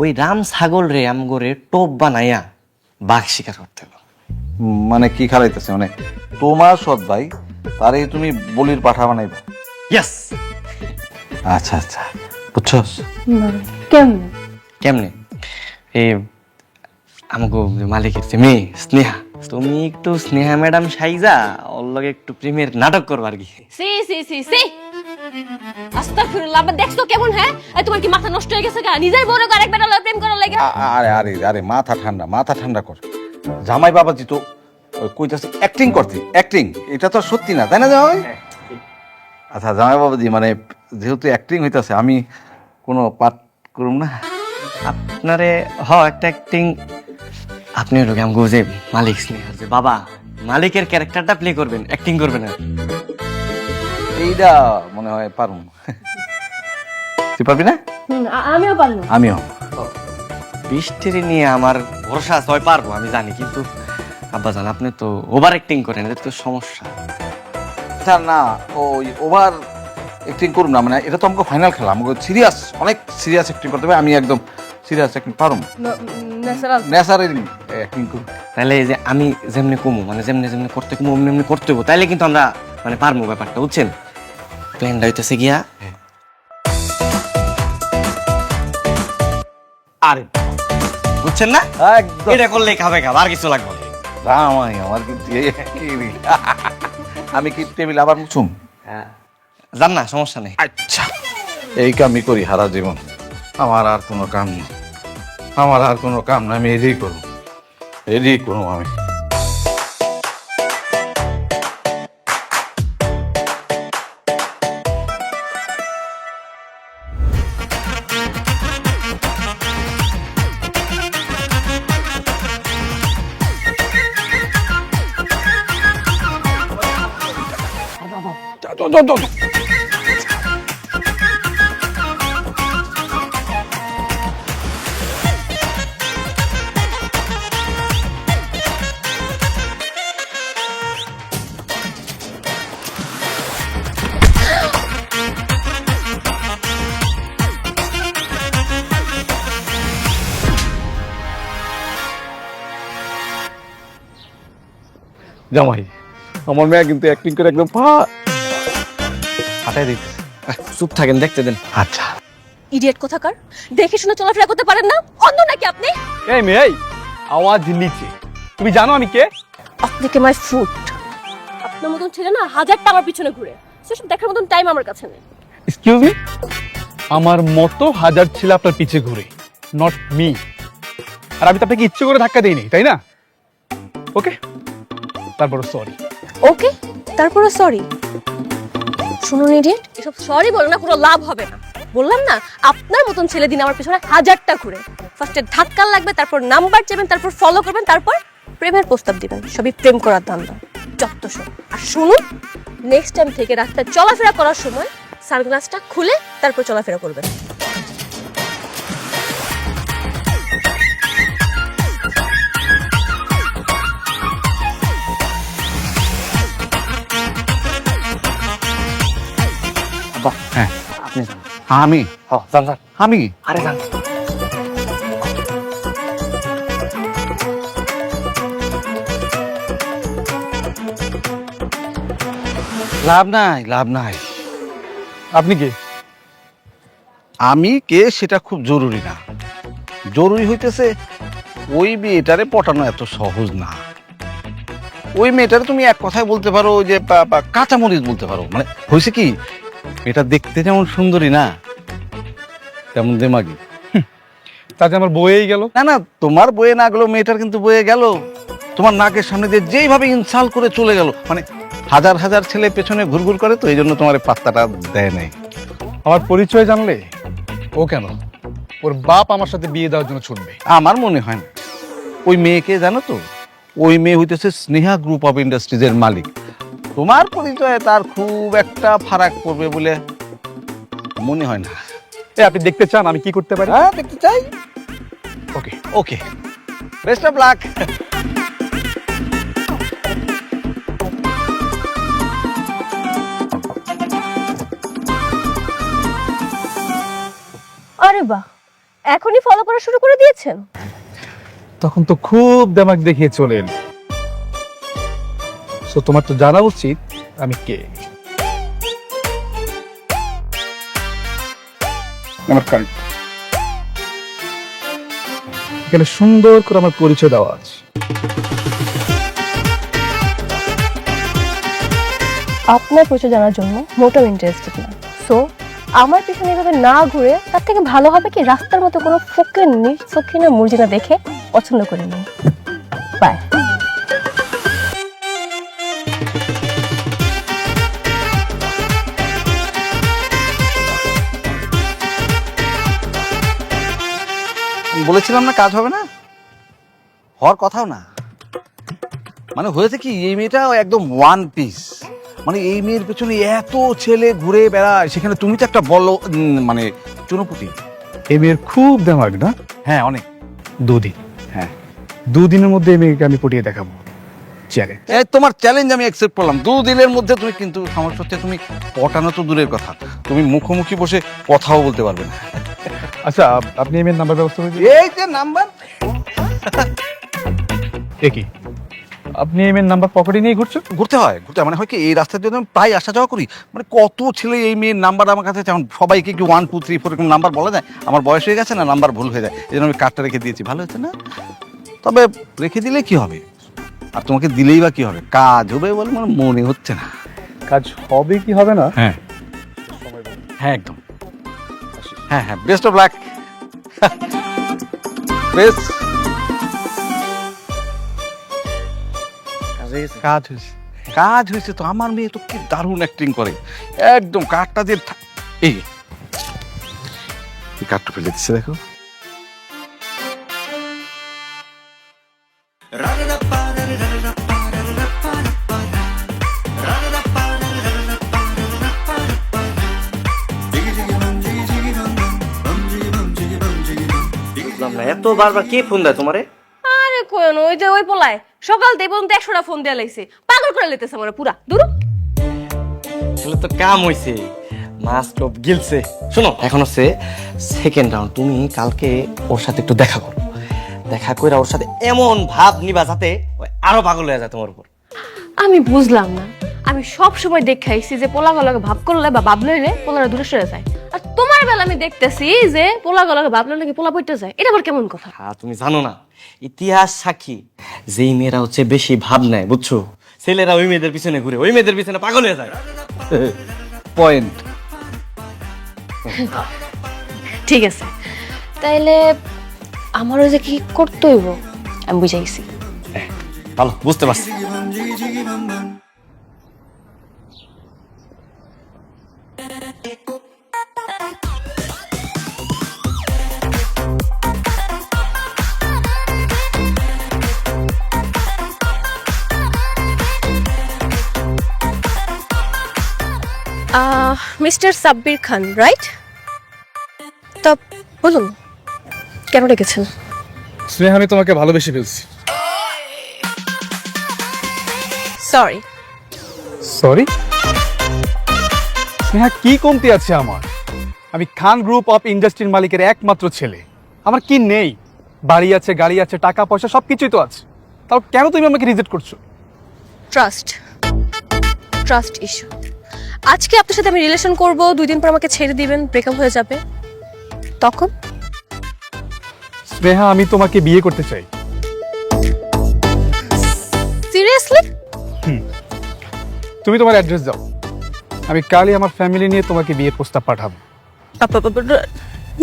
ওই রাম ছাগল রে আমগরে টোপ বানাইয়া বাঘ শিকার করতে হলো। মানে কি খালাইতেছে? মানে তোমার সৎ ভাই তারে তুমি বলির পাঠা বানাইবা? ইয়েস। আচ্ছা আচ্ছা, বুঝছস? কেমন? কেমনে? এই আমাকে মালিকের যে মেয়ে স্নেহা, তুমি একটু স্নেহা ম্যাডাম সাইজা ওর লগে একটু প্রেমের নাটক করবার কি? সি সি সি সি, আস্তাগফিরুল্লাহ। আবার দেখছো কেমন? হ্যাঁ, এই তোমার কি মাথা নষ্ট হয়ে গেছে? নিজের বড় আরেকবার প্রেম করার লাগে? আরে আরে আরে, মাথা ঠান্ডা কর। জামাই বাবাজি তো কইতাছে অ্যাক্টিং করতে, অ্যাক্টিং। এটা তো সত্যি না, তাই না জামাই? আচ্ছা জামাই বাবাজি, মানে যেহেতু অ্যাক্টিং হইতাছে, আমি কোনো পাঠ করুম না? আপনারে একটা অ্যাক্টিং আপনি হলো কি আমগো যে মালিক স্নেহার যে বাবা, মালিকের ক্যারেক্টারটা প্লে করবেন, অ্যাক্টিং করবেন আর কি। এইটা মনে হয় পারুম। তুই পারবি না? আমিও পারবো। আমিও। বৃষ্টির নিয়ে আমার ভরসা আছে, হয় পারবো আমি জানি, কিন্তু আব্বাজান আপনি তো ওভার অ্যাক্টিং করেন, এটা তো সমস্যা। স্যার না, ওই ওভার অ্যাক্টিং করুন না, মানে এটা তো আমাকে ফাইনাল খেলা, আমাকে সিরিয়াস, অনেক সিরিয়াস অ্যাক্টিং করতে হবে। আমি একদম সিরিয়াস অ্যাক্টিং পারুম, ন্যাচারাল অ্যাক্টিং করুন। তাহলে এই যে আমি যেমনি কমু, মানে যেমনি যেমনি করতে কমু অমনি অমনি করতে হবো, তাইলে কিন্তু আমরা মানে পারবো ব্যাপারটা, বুঝছেন? প্ল্যানটা হইতেছে গিয়া আরে বুঝছেন না, একদম এটা করলেই খাবে খাবে, আর কিছু লাগবে না। রামাই আমার কিন্তু আমি কি টেবিল আবার মুছুম? জান না, সমস্যা নেই। আচ্ছা, এই কামই করি সারা জীবন, আমার আর কোনো কাম নেই, আমার আর কোনো কাম না, আমি এদিই করবো, এদিই করবো আমি। জামাই, আমার মেয়ে কিন্তু অ্যাক্টিং করে একদম হাঁটাই দিতেছে, চুপ থাকেন, দেখতে দেন। আচ্ছা, ইডিয়েট কোথাকার, দেখে শুনে চলাফেরা করতে পারেন না? অন্ধ নাকি আপনি? এই মেয়ে, এই আওয়াজ নিচে। তুমি জানো আমি কে? আপনি কে মাই ফুট? আপনার মতন ছেলে না হাজারটা আমার পিছনে ঘুরে, সেসব দেখার মতন টাইম আমার কাছে নেই। এক্সকিউজ মি, আমার মতো হাজার ছেলে আপনার পিছে ঘুরে, নট মি। আর আমি তো আপনাকে ইচ্ছে করে ধাক্কা দিইনি, তাই না? ওকে, তারপর সরি। ওকে, তারপরে সরি। শুনুন ইডিয়েট, এসব সরি বলে না কোনো লাভ হবে না। বললাম না, আপনার মতন ছেলে দিন আমার পিছনে হাজারটা ঘুরে। ফার্স্টে ধাক্কা লাগবে, তারপর নাম্বার চাইবেন, তারপর ফলো করবেন, তারপর প্রেমের প্রস্তাব দিবেন। সবই প্রেম করার ধান্দা, যত সব। আর শুনুন, নেক্সট টাইম থেকে রাস্তায় চলাফেরা করার সময় সানগ্লাসটা খুলে তারপর চলাফেরা করবেন। হ্যাঁ আপনি যান। আমি যান যান, আমি আরে যান। লাভ নাই, লাভ নাই। আপনি কে? আমি কে সেটা খুব জরুরি না, জরুরি হইতেছে ওই মেয়েটারে পটানো এত সহজ না। ওই মেয়েটারে তুমি এক কথায় বলতে পারো যে কাঁচামরিচ বলতে পারো। মানে হয়েছে কি, এটা দেখতে যেমন সুন্দরী না, তেমন দেমাগি। তাতে আমার বইয়েই গেল। না না, তোমার বয়ে না গেল, মেয়েটার কিন্তু বয়ে গেল। তোমার নাকের সামনে দিয়ে যেইভাবে ইনসাল্ট করে চলে গেল, মানে হাজার হাজার ছেলে পেছনে ঘুরঘুর করে, তো এই জন্য তোমার পাত্তাটা দেয় নাই। আমার পরিচয় জানলে ও কেন ওর বাপ আমার সাথে বিয়ে দেওয়ার জন্য ছুটবে? আমার মনে হয় না। ওই মেয়েকে জানো তো, ওই মেয়ে হইতেছে স্নেহা গ্রুপ অফ ইন্ডাস্ট্রিজের মালিক। তোমার পরিচয়ে তার খুব একটা ফারাক পড়বে বলে মনে হয় না। আপনি দেখতে চান আমি কি করতে পারি? হ্যাঁ, দেখতে চাই। ওকে। ওকে, বেস্ট অফ লাক। আরে বাহ, এখনই ফলো করা শুরু করে দিয়েছেন? তখন তো খুব দেমাগ দেখিয়ে চলেন। সো তোমার তো জানা উচিত আমি কে। আমার কার্ড এখানে সুন্দর করে আমার পরিচয় দেওয়া আছে। আপনার পরিচয় জানার জন্য মোটেও ইন্টারেস্টেড না। সো আমার পিছনে এভাবে না ঘুরে তার থেকে ভালো হবে কি রাস্তার মতো কোনো ফকির নিঃসখিনা মুরজিনা দেখে পছন্দ করে নিন। বাই। বলেছিলাম না কাজ হবে না। হওয়ার কথাও না। মানে হয়েছে কি, এই মেয়েটা একদম ওয়ান পিস। মানে এই মেয়ের পেছনে এত ছেলে ঘুরে বেড়ায়, সেখানে তুমি তো একটা বলো মানে চুনোপুটি। এই মেয়ের খুব দেমাগ না? হ্যাঁ অনেক। 2 দিন, হ্যাঁ 2 দিনের মধ্যে এই মেয়েকে আমি পটিয়ে দেখাবো। চেয়ারে এই তোমার চ্যালেঞ্জ আমি অ্যাকসেপ্ট করলাম। 2 দিনের মধ্যে তুমি, কিন্তু সমস্যা হচ্ছে তুমি পটানো তো দূরের কথা, তুমি মুখোমুখি বসে কথাও বলতে পারবে না। আচ্ছা, আপনি এই মেয়ের নাম্বার ব্যবস্থা করে দিন। এই যে নাম্বার, কি আপনি এই মেয়ের নাম্বার পকেটে নিয়ে ঘুরছেন? ঘুরতে হয় মানে হয় কি, এই রাস্তার জন্য আমি প্রায় আসা যাওয়া করি। মানে কত ছেলে এই মেয়ের নাম্বার আমার কাছে, যেমন সবাইকে কি 1 2 3 4 এরকম নাম্বার বলা যায়? আমার বয়স হয়ে গেছে না, নাম্বার ভুল হয়ে যায়, এই জন্য আমি কার্ডটা রেখে দিয়েছি। ভালো হয়েছে না? তবে রেখে দিলে কি হবে, আর তোমাকে দিলেই বা কি হবে? কাজ হবে বলে আমার মনে হচ্ছে না। কাজ হবে কি হবে না? হ্যাঁ হ্যাঁ একদম। হ্যাঁ হ্যাঁ, বেস্ট অফ লাক। বেস্ট। কাজ হয়েছে। কাজ হয়েছে তো, আমার মেয়ে তো কি দারুণ অ্যাক্টিং করে, একদম কার্ডটা দিয়ে এই কার্ডটা ফেলে দিচ্ছে দেখো। বুঝলাম না, এত বারবার কে ফোন দেয় তোমারে? আরে কোন ওই যে ওই পোলায় সকাল থেকে পর্যন্ত 100টা ফোন দেয়া লাইছে, পাগল করে লেতেছে আমার পুরা দূর। তাহলে তো কাম হইছে, মাছ টপ গিলছে। শোনো, এখন হচ্ছে সেকেন্ড রাউন্ড। তুমি কালকে ওর সাথে একটু দেখা করো, দেখা করে ওর সাথে এমন ভাব নিবা যাতে ওই আরো পাগল হয়ে যায় তোমার উপর। আমি বুঝলাম না, আমি সব সময় দেখাইছি যে পোলাগুলোকে ভাব করলে বা ভাব লইলে পোলারা দূরে সরে যায়, আর তোমার বেলা আমি দেখতেছি যে পোলাগুলোকে ভাব লইলে পোলা পড়তে যায়। এটা আবার কেমন কথা? হ্যাঁ, তুমি জানো না, ইতিহাস সাক্ষী, যেই মেয়েরা হচ্ছে বেশি ভাব নেয়, বুঝছো, ছেলেরা ওই মেয়েদের পিছনে ঘুরে, ওই মেয়েদের পিছনে পাগল হয়ে যায়। পয়েন্ট। ঠিক আছে, তাইলে আমারও যে কি করতে হইব আমি বুঝাইছি। ভালো, বুঝতে পারছি। মিস্টার সাব্বির খান, রাইট? তা বলুন, কেন ডেকেছেন? স্নেহা, আমি তোমাকে ভালোবেসে ফেলছি। সরি। সরি? স্নেহা, কি কমতি আছে আমার? আমি খান গ্রুপ অফ ইন্ডাস্ট্রির মালিকের একমাত্র ছেলে। আমার কি নেই? বাড়ি আছে, গাড়ি আছে, টাকা পয়সা সবকিছুই তো আছে। তাও কেন তুমি আমাকে রিজেক্ট করছো? Trust issue. আজকে আপনার সাথে আমি রিলেশন করব, 2 দিন পর আমাকে ছেড়ে দিবেন, ব্রেকআপ হয়ে যাবে, তখন? স্নেহা, আমি তোমাকে বিয়ে করতে চাই। সিরিয়াসলি? তুমি তোমার অ্যাড্রেস দাও, আমি কালই আমার ফ্যামিলি নিয়ে তোমাকে বিয়ের প্রস্তাব পাঠাবো।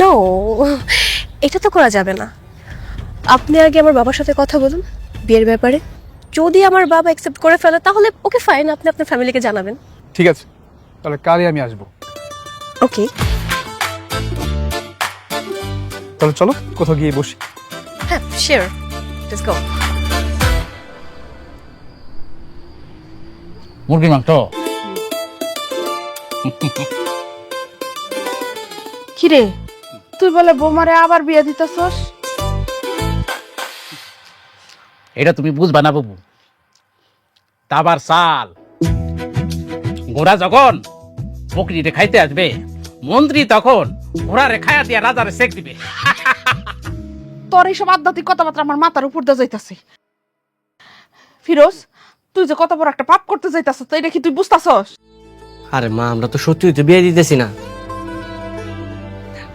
নো, এটা তো করা যাবে না। আপনি আগে আমার বাবার সাথে কথা বলুন বিয়ের ব্যাপারে। যদি আমার বাবা অ্যাকসেপ্ট করে ফেলে তাহলে ওকে ফাইন, আপনি আপনার ফ্যামিলিকে জানাবেন। ঠিক আছে, তাহলে কালই আমি আসবো। ওকে, তাহলে চলো কোথাও গিয়ে বসি। হ্যাঁ শিওর, লেটস গো। মুরগির মাংস। কিরে, তুই বলে বৌমারে আবার বিয়ে দিতেছস? এটা তুমি বুঝবা না বাবু। তাবার সাল ঘোড়া যখন বকরিতে খাইতে আসবে, মন্ত্রী তখন ঘোড়ারে খায়া দিয়া রাজারে সেক দিবে। তোর এইসব আধ্যাত্মিক কথাবার্তা আমার মাথার উপর দিয়ে যাইতাছে। ফিরোজ, তুই যে কত বড় একটা পাপ করতে যাইতাছস, এটা কি তুই বুঝতাছস? আরে মা, আমরা তো সত্যি তো বিয়ে দিতেছি না,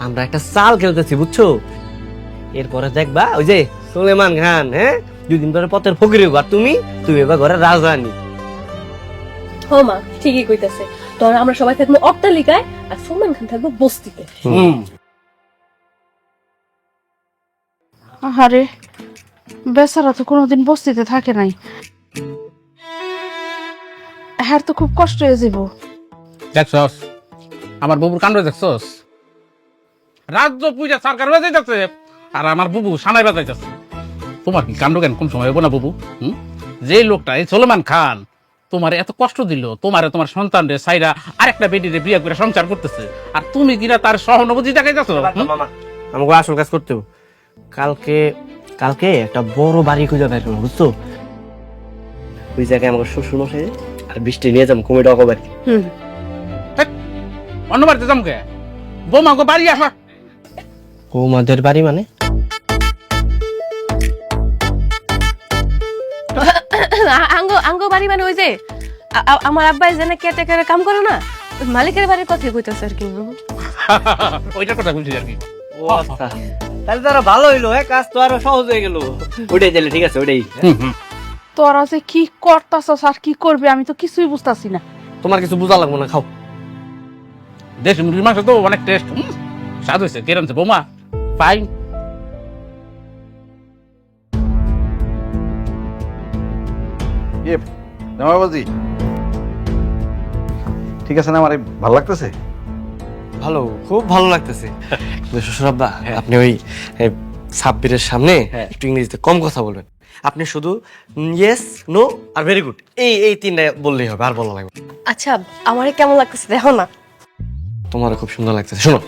আমরা একটা চাল খেলতেছি, বুঝছো? এরপরে দেখবা ওই যে সুলেমান খান, হ্যাঁ 2 দিন পরে পথের ফকির হইবা, আর তুমি এবার ঘরের রাজধানী। ও মা ঠিকই কইতাছে, তোর আমরা সবাই থাকবো অট্টালিকায় আর সুলমান খান থাকবো বস্তিতে। আরে বেচারা তো কোনোদিন বস্তিতে থাকে নাই, হ্যাঁ তো খুব কষ্ট হয়ে যাব। দেখছস আমার বুবুর কাণ্ড, দেখছস? রাজ্য পূজা সরকার বাজাইতেছে আর আমার বুবু সানাই বাজাইতেছে। তোমার কি কাণ্ড জ্ঞান কম সময় হবো না বাবু? যে লোকটা এই সুলেমান খান তোমার এত কষ্ট দিল, তোমার সন্তান রে সাইরা আরেকটা বেটিরে বিয়ে করে সংসার করতেছে, আর তুমি কিনা তার সহানুভূতি দেখাইতেছো। মামা আমাকে আসল কাজ করতে হবে। কালকে একটা বড় বাড়ি খুঁজে বের করবো, বুঝছো? ওই জায়গায় আমাকে শ্বশুর মশাই আর বৃষ্টি নিয়ে যাবো কমিটি অকবাড়ি। অন্য বাড়িতে যামকে বৌমা গো বাড়ি আসা। বৌমাদের বাড়ি মানে? আঙ্গো বাড়ি মানে ওই যে আমার আব্বাই যেন কেয়ারটেকারের কাম করে না, ওই মালিকের বাড়ির কথাই কইতাছে আর কি। ওইটার কথা বলছি আর কি। ও আচ্ছা, তাহলে তারা ভালো হইলো, কাজ তো আরো সহজ হয়ে গেল। ওইটাই তাহলে ঠিক আছে, ওইটাই। তোরা যে কি করতাছস আর কি করবি আমি তো কিছুই বুঝতাছি না। তোমার কিছু বোঝা লাগবো না, খাও। দেশি মুরগির মাংস তো অনেক টেস্ট, স্বাদ হয়েছে। কেরম আছে বৌমা? ফাইন। জামাইবাজি ঠিক আছে না? আমার ভালো লাগতেছে। ভালো, খুব ভালো লাগতেছে। শ্বশুর আব্বা, আপনি ওই সাব্বিরের সামনে একটু ইংরেজিতে কম কথা বলবেন। আপনি শুধু ইয়েস, নো আর ভেরি গুড এই তিনটা বললেই হবে, আর বলা লাগবে। আচ্ছা আমারে কেমন লাগতেছে দেখো না? তোমারও খুব সুন্দর লাগতেছে। শোনো,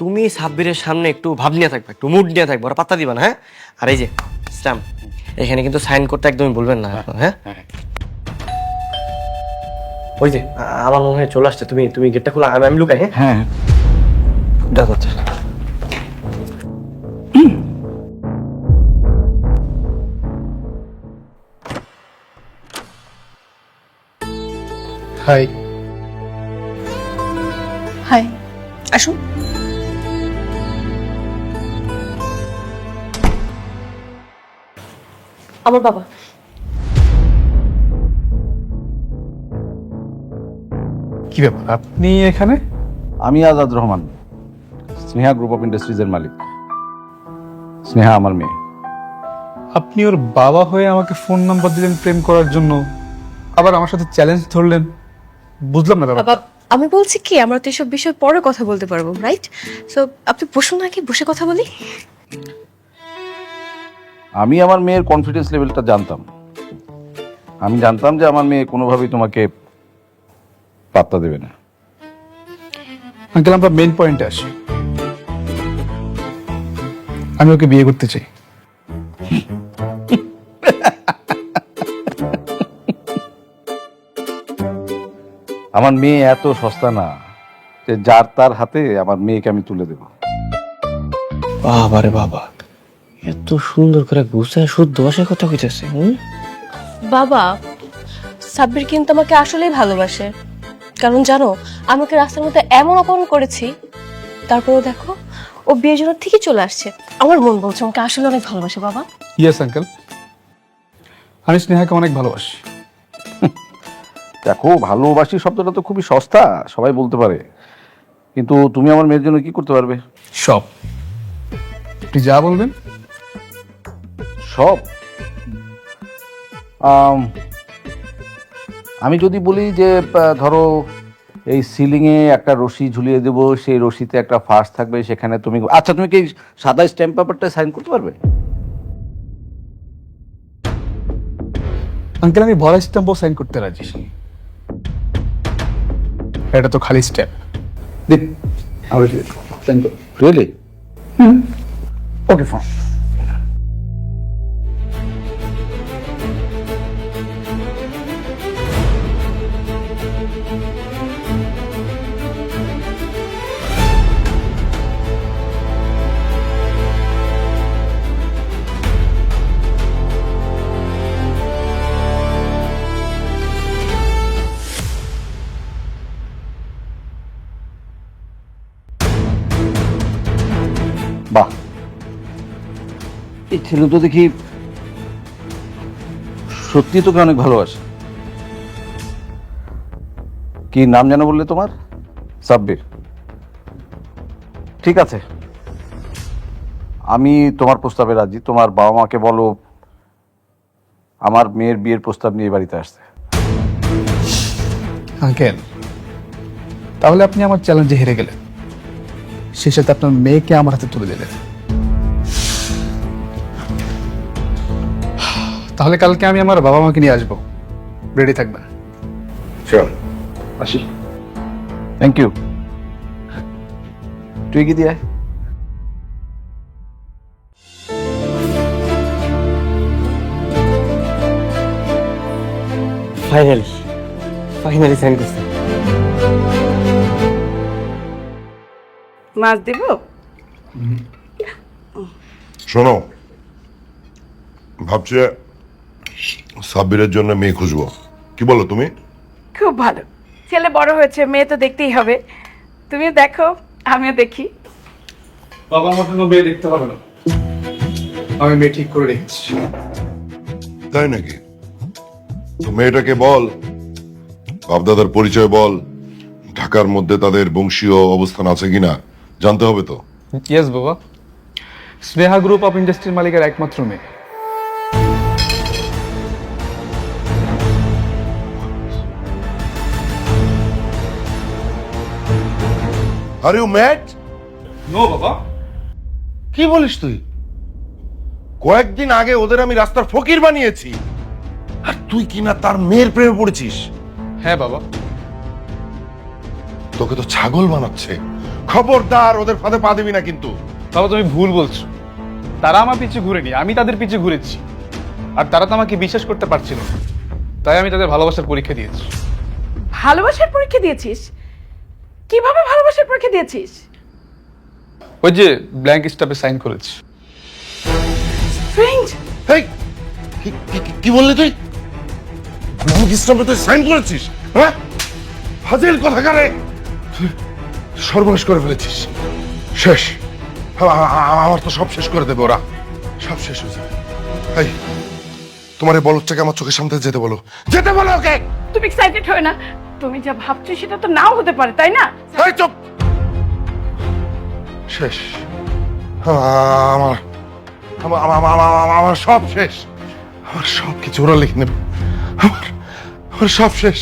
তুমি সাব্বিরের সামনে একটু ভাব নিয়ে থাকবে, একটু মুড নিয়ে থাকবে, ওরা পাত্তা দিবা না। হ্যাঁ, আর এই যে স্ট্যাম্প, এখানে কিন্তু সাইন করতে একদমই বলবেন না। হ্যাঁ, ওই যে আমার মনে হয় চলে আসছে। তুমি গেটটা খোলা, আমি লুকাই। হ্যাঁ হ্যাঁ যাচ্ছে। হাই। হাই, আসুন। আমার বাবা। কি ব্যাপার আপনি এখানে? আমি আজাদ রহমান, স্নেহা গ্রুপ অফ ইন্ডাস্ট্রিজের মালিক। স্নেহা আমার মেয়ে। আপনি ওর বাবা হয়ে আমাকে ফোন নাম্বার দিলেন প্রেম করার জন্য, আবার আমার সাথে চ্যালেঞ্জ ধরলেন, বুঝলাম না ব্যাপারটা। বাবা আমি বলছি কি, আমরা তো এসব বিষয়ে পরে কথা বলতে পারবো, রাইট? সো আপনি বসুন, নাকি বসে কথা বলি। আমি আমার মেয়ের কনফিডেন্স লেভেলটা জানতাম। আমি জানতাম যে আমার মেয়ে কোনোভাবেই তোমাকে পাত্তা দেবে না। আঙ্কেল আমরা মেইন পয়েন্টে আসি। আমি ওকে বিয়ে করতে চাই। আমার মেয়ে এত সস্তা না যে যার তার হাতে আমার মেয়েকে আমি তুলে দেব। বাবা রে বাবা, এত সুন্দর করে গুছায় শুদ্ধ ভাষায় কথা কইতেছে। বাবা সাব্বির কিন্তু আমাকে আসলেই ভালোবাসে, কারণ জানো আমাকে রাস্তার মধ্যে এমন অপমান করেছি, তারপরেও দেখো ও বিয়ের জন্য ঠিকই চলে আসছে। আমার মন বলছে আমাকে আসলে অনেক ভালোবাসে। বাবা ইয়েস আঙ্কেল, আমি স্নেহাকে অনেক ভালোবাসি। দেখো, ভালোবাসি শব্দটা তো খুবই সস্তা, সবাই বলতে পারে, কিন্তু তুমি আমার মেয়ের জন্য কি করতে পারবে? সব। আপনি যা বলবেন সব। আমি যদি বলি যে ধরো এই সিলিং এ একটা রশি ঝুলিয়ে দেবো, সেই রশিতে একটা ফাঁস থাকবে, সেখানে তুমি, আচ্ছা তুমি কি সাদা স্ট্যাম্প পেপারটা সাইন করতে পারবে? আঙ্কেল আমি ভরা স্ট্যাম্পও সাইন করতে রাজি। এটা তো খালি স্ট্যাম্প। দিন আমি সাইন করব। রিয়েলি? Okay fine. বাহ, এই ছেলে তো দেখি সত্যি তোকে অনেক ভালোবাসে। কি নাম যেন বললে তোমার? সাব্বির। ঠিক আছে, আমি তোমার প্রস্তাবে রাজি। তোমার বাবা মাকে বলো আমার মেয়ের বিয়ের প্রস্তাব নিয়ে বাড়িতে আসতে। আঙ্কেল তাহলে আপনি আমার চ্যালেঞ্জে হেরে গেলেন, সে সাথে আপনার মেয়েকে আমার হাতে তুলে দিলেন। তাহলে কালকে আমি আমার বাবা মাকে নিয়ে আসবো, রেডি থাকবে। চল আসি। Thank you. তুই কি দিয়ে ফাইনালি সাইন করছে। মাছ দিব? শোনো, ভাবছি সাব্বিরের জন্য মেয়ে খুঁজবো, কি বলো তুমি? খুব ভালো, ছেলে বড় হয়েছে, মেয়ে তো দেখতেই হবে। তুমিও দেখো, আমিও দেখি। বাবার মতো মেয়ে দেখতে হবে না, আমি মেয়ে ঠিক করে রেখেছি। তাই নাকি? তো মেয়েটাকে বল, বাপদাদার পরিচয় বল, ঢাকার মধ্যে তাদের বংশীয় অবস্থান আছে কিনা জানতে হবে তো। ইয়েস বাবা, স্নেহা গ্রুপ অফ ইন্ডাস্ট্রির মালিকের একমাত্র মেয়ে। Are you mad? নো বাবা। কি বলিস তুই? কয়েকদিন আগে ওদের আমি রাস্তার ফকির বানিয়েছি, আর তুই কিনা তার মেয়ের প্রেমে পড়েছিস? হ্যাঁ বাবা। তোকে তো ছাগল বানাচ্ছে, খবরদার ওদের ফাঁদে পা দিবি না কিন্তু। বাবা তুমি ভুল বলছো, তারা আমার পিছে ঘুরেনি, আমি তাদের পিছে ঘুরেছি। আর তারা তো আমাকে বিশ্বাস করতে পারছিল না, তাই আমি তাদের ভালোবাসার পরীক্ষা দিয়েছি। ভালোবাসার পরীক্ষা দিয়েছিস? কিভাবে ভালোবাসার পরীক্ষা দিয়েছিস? ওই যে ব্ল্যাঙ্ক স্টাফে সাইন করেছি। ফ্রেঞ্চ? এই, কি বললি তুই? তুই সাইন করেছিস? হ্যাঁ, ফাজিল কথাকারে, সর্বনাশ করে ফেলেছিস। শেষ, আমার তো সব শেষ করে দেবে ওরা, সব শেষ হয়ে যাবে। এই, তোমার এই বলদটাকে আমার চোখের সামনে যেতে বলো, যেতে বলো ওকে। তুমি এক্সাইটেড হয়ে না, তুমি যা ভাবছো সেটা তো নাও হতে পারে, তাই না? এই চুপ, শেষ। আমার আমার সব শেষ, আমার সব কিছু ওরা লিখে নেবে, আমার সব শেষ।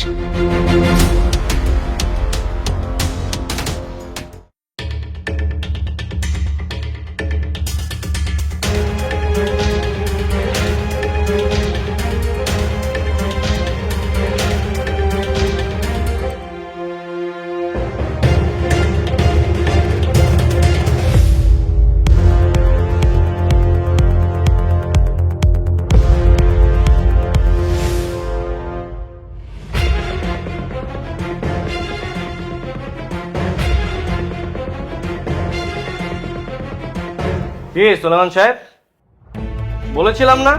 কি সুলেমান সাহেব, বলেছিলাম না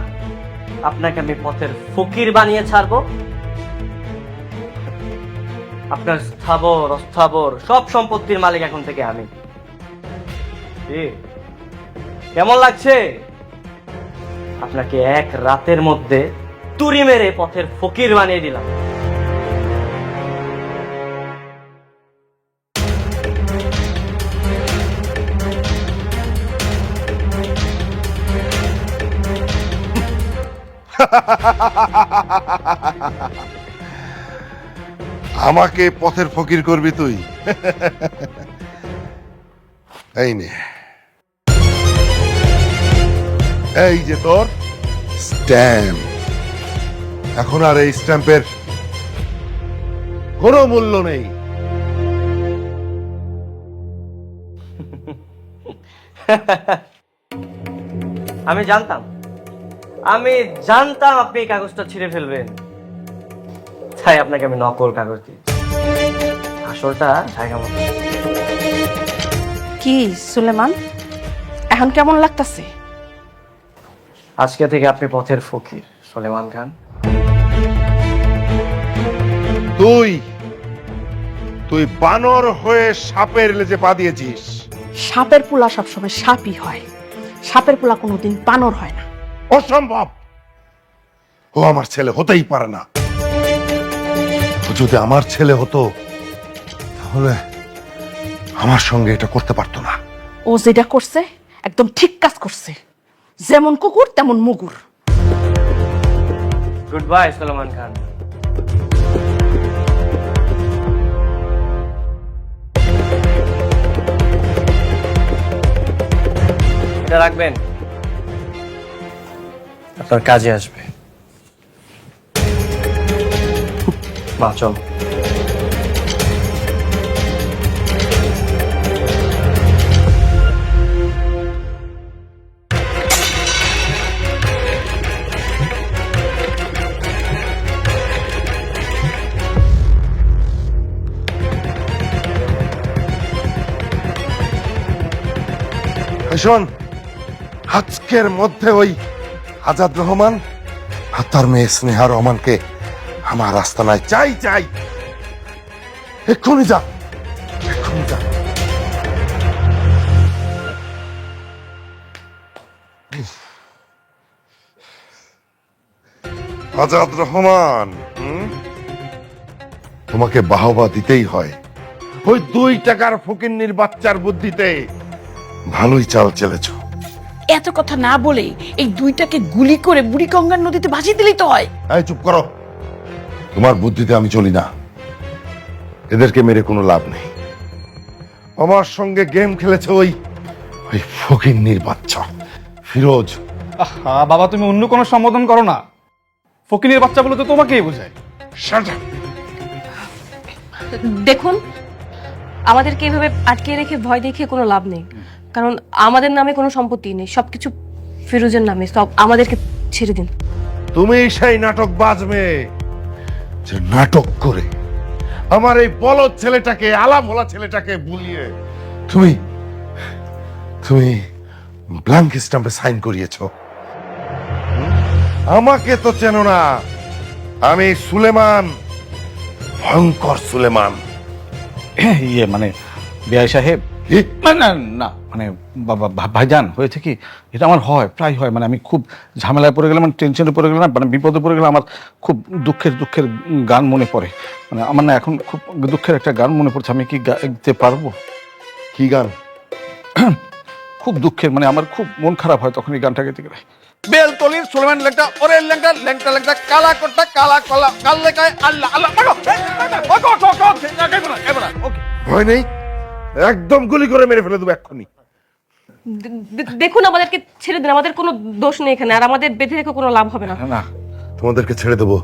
আপনাকে আমি পথের ফকির বানিয়ে ছাড়বো। আপনার স্থাবর অস্থাবর সব সম্পত্তির মালিক এখন থেকে আমি। কি কেমন লাগছে? আপনাকে এক রাতের মধ্যে তুড়ি মেরে পথের ফকির বানিয়ে দিলাম। আমাকে পথের ফকির করবি তুই? এই নে, এই যে তোর স্ট্যাম্প। এখন আর এই স্ট্যাম্পের কোনো মূল্য নেই। আমি জানতাম আপনি এই কাগজটা ছিঁড়ে ফেলবেন, তাই আপনাকে আমি নকল কাগজ দিয়েছি। আসলটা জায়গা মতো। কি সুলেমান, এখন কেমন লাগতাছে? আজকে থেকে আপনি পথের ফকির সুলেমান খান। তুই বানর হয়ে সাপের লেজে পা দিয়েছিস। সাপের পোলা সবসময় সাপই হয়, সাপের পোলা কোনোদিন বানর হয় না। অসম্ভব, ও আমার ছেলে হতেই পারে না। ও যদি আমার ছেলে হতো তাহলে আমার সঙ্গে এটা করতে পারতো না। ও যেটা করছে একদম ঠিক কাজ করছে, যেমন কুকুর তেমন মুগুর। গুড বাই সুলেমান খান। এটা রাখবেন, আপনার কাজে আসবে। মা চল। শোন, আজকের মধ্যে ওই আজাদ রহমান আর তার মেয়ে স্নেহা রহমানকে আমার আস্তানায় চাই চাই। এক্ষুনি যা, এক্ষুনি যা। আজাদ রহমান, তোমাকে বাহবা দিতেই হয়। ওই 2 টাকার ফকিন্নির বাচ্চার বুদ্ধিতে ভালোই চাল চেলেছ। এত কথা না বলে এই দুইটাকে গুলি করে বুড়িগঙ্গার নদীতে ভাসিয়ে দিলেই তো হয়। এই চুপ করো, তোমার বুদ্ধিতে আমি চলি না। এদেরকে মেরে কোনো লাভ নেই। আমার সঙ্গে গেম খেলেছে ওই ওই ফকিন্নির বাচ্চা ফিরোজ। আহা বাবা, তুমি অন্য কোনো সম্বোধন করো না। ফকিনের বাচ্চা বলে তো তোমাকেই বোঝায়। Shut up! দেখুন, আমাদেরকে এভাবে আটকে রেখে ভয় দেখিয়ে কোনো লাভ নেই, কারণ আমাদের নামে কোনো সম্পত্তি নেই, সবকিছু ফিরোজের নামে। সব আমাদেরকে ছেড়ে দিন। তুমি সেই নাটক বাজবে যে নাটক করে আমার এই বলদ ছেলেটাকে, আলাভোলা ছেলেটাকে ভুলিয়ে তুমি তুমি ব্ল্যাঙ্ক স্ট্যাম্পে সাইন করিয়েছ। আমাকে তো চেনো না, আমি সুলেমান, ভয়ঙ্কর সুলেমান। ইয়ে মানে বিআই সাহেব, কি? না না মানে ভাইজান, হয়েছে কি, এটা আমার হয়, প্রায় হয়। মানে আমি খুব ঝামেলায় পড়ে গেলাম, মানে টেনশনে পড়ে গেলাম, মানে বিপদে পড়ে গেলাম, আমার খুব দুঃখের গান মনে পড়ে। মানে আমার না এখন খুব দুঃখের একটা গান মনে পড়ছে। আমি কি গাইতে পারবো? কি গান? খুব দুঃখের, মানে আমার খুব মন খারাপ হয় তখন এই গানটা গাইতে গেলে। বেলতলির সুলেমান লেংটা, ওরে লেংটা, লেংটা লেংটা, কালা কোটটা, কালা কলা, কাল লেখায় আল্লাহ আল্লাহ। ওকে, ভয় নেই, একদম গুলি করে মেরে ফেলে দেবো এক্ষুনি। দেখুন, আমাদেরকে ছেড়ে দিন, আমাদের কোনো দোষ নেই এখানে, আর আমাদের বেঁধে রেখে কোনো লাভ হবে না। না, তোমাদেরকে ছেড়ে দেবো,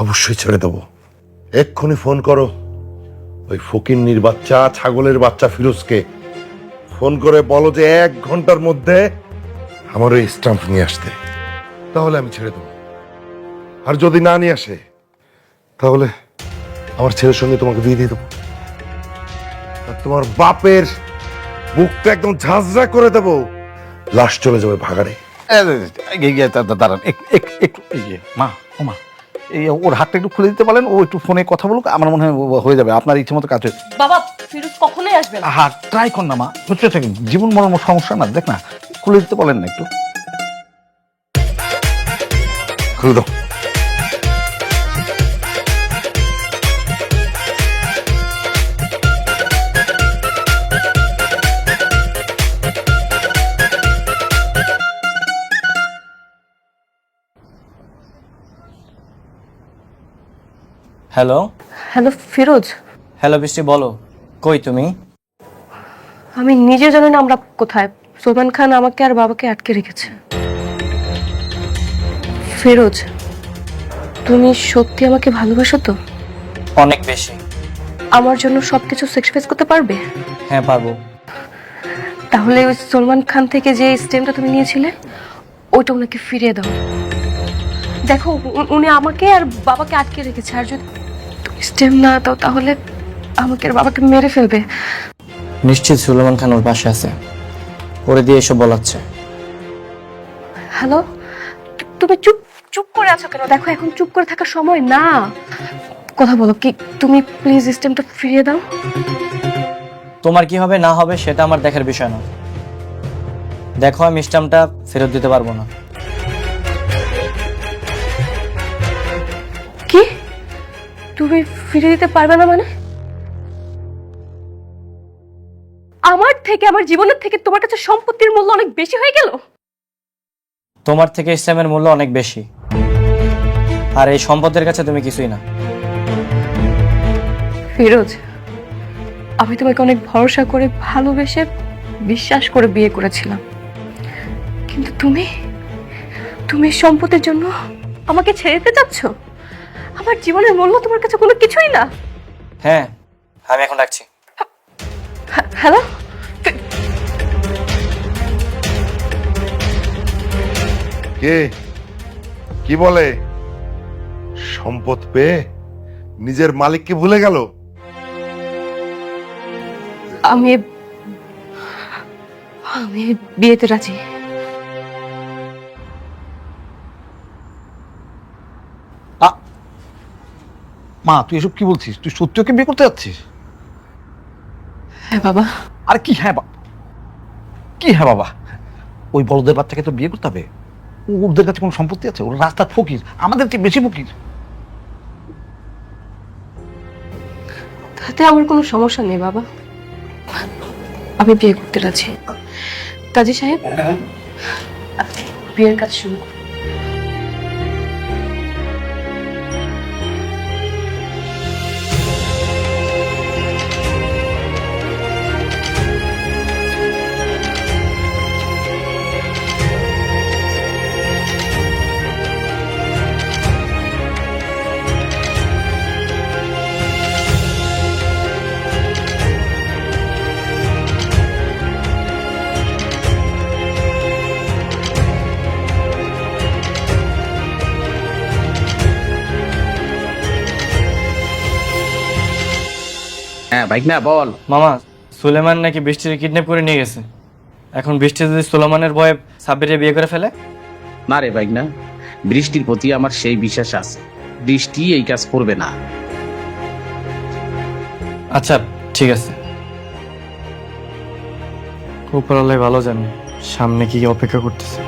অবশ্যই ছেড়ে দেবো। এক্ষুনি ফোন করো ওই ফকিন্নির বাচ্চা, ছাগলের বাচ্চা ফিরোজকে। ফোন করে বলো যে 1 ঘন্টার মধ্যে আমার ওই স্ট্যাম্প নিয়ে আসতে, তাহলে আমি ছেড়ে দেবো। আর যদি না নিয়ে আসে, তাহলে আমার ছেলের সঙ্গে তোমাকে বিয়ে দিয়ে দেবো। আর তোমার বাপের বুকটা একদম ঝাঁঝরা করে দেবো, লাশ চলে যাবে ভাগাড়ে। দাঁড়ান একটু, এই যে মা, ও মা, এই ওর হাতটা একটু খুলে দিতে পারেন, ও একটু ফোনে কথা বলুক, আমার মনে হয় হয়ে যাবে। আপনার ইচ্ছে মতো কাজ হয়ে। বাবা, ফিরোজ কখনোই আসবে না। হ্যাঁ, ট্রাই কর না মা, বুঝতে থাকেন, জীবন মরণ সমস্যা না, দেখ না, খুলে দিতে পারেন না একটু। খুলে দাও। হ্যালো হ্যালো ফিরোজ, হ্যালো বৃষ্টি, বলো কই তুমি? আমি নিজে জানি না আমরা কোথায়। সোলমান খান আমাকে আর বাবাকে আটকে রেখেছে। ফিরোজ, তুমি সত্যি আমাকে ভালোবাসো তো? অনেক বেশি। আমার জন্য সবকিছু স্যাক্রিফাইস করতে পারবে? হ্যাঁ পারবো। তাহলে ওই সলমান খান থেকে যে স্টেমটা তুমি নিয়েছিলে, ওইটা ওনাকে ফিরিয়ে দাও। দেখো, উনি আমাকে আর বাবাকে আটকে রেখেছে, আর যদি স্টেম না দাও তাহলে আমাকে আর বাবাকে মেরে ফেলবে। নিশ্চিত সুলেমান খান ওর পাশে আছে, ওরে দিয়ে এসব বলাচ্ছে। হ্যালো, তুমি চুপ চুপ করে আছো কেন? দেখো, এখন চুপ করে থাকার সময় না, কথা বলো। কি তুমি প্লিজ স্টেমটা ফিরিয়ে দাও। তোমার কি হবে না হবে সেটা আমার দেখার বিষয় না। দেখো, আমি স্ট্যাম্পটা ফেরত দিতে পারবো না। কি? তুমি ফিরে দিতে পারবে না মানে? আমার থেকে, আমার জীবনের থেকে তোমার কাছে সম্পত্তির মূল্য অনেক বেশি হয়ে গেল? তোমার থেকে স্ট্যাম্পের মূল্য অনেক বেশি, আর এই সম্পদের কাছে তুমি কিছুই না। ফিরোজ, আমি তোমাকে অনেক ভরসা করে, ভালোবেসে, বিশ্বাস করে বিয়ে করেছিলাম, কিন্তু তুমি সম্পত্তির জন্য আমাকে ছেড়ে দিতে চাচ্ছ? আমার জীবনের মূল্য তোমার কাছে কোনো কিছুই না। হ্যাঁ, আমি এখন রাখছি। হ্যালো, কে কি বলে? সম্পদ পেয়ে নিজের মালিককে ভুলে গেল? আমি বিয়েতে রাজি। মা তুই এসব কি বলছিস? তুই সত্যি ওকে বিয়ে করতে যাচ্ছিস? হ্যাঁ বাবা। আর কি হ্যাঁ কি হ্যাঁ বাবা? ওই বলদের বাচ্চাকে তো বিয়ে করতে হবে। ওদের কাছে কোনো সম্পত্তি আছে? ওরা রাস্তার ফকির, আমাদের চেয়ে বেশি ফকির। তাতে আমার কোনো সমস্যা নেই বাবা, আমি বিয়ে করতে রাজি। কাজী সাহেব, আপনি বিয়ের কাজ শুরু করুন। হ্যাঁ ভাই না বল। মামা, সুলেমান নাকি বৃষ্টির কিডন্যাপ করে নিয়ে গেছে। এখন বৃষ্টি যদি সুলেমানের ভয়ে সাব্বিরের বিয়ে করে ফেলে? না রে ভাই না, বৃষ্টির প্রতি আমার সেই বিশ্বাস আছে, বৃষ্টি এই কাজ করবে না। আচ্ছা ঠিক আছে, উপরওয়ালাই ভালো জানে সামনে কি অপেক্ষা করতেছে।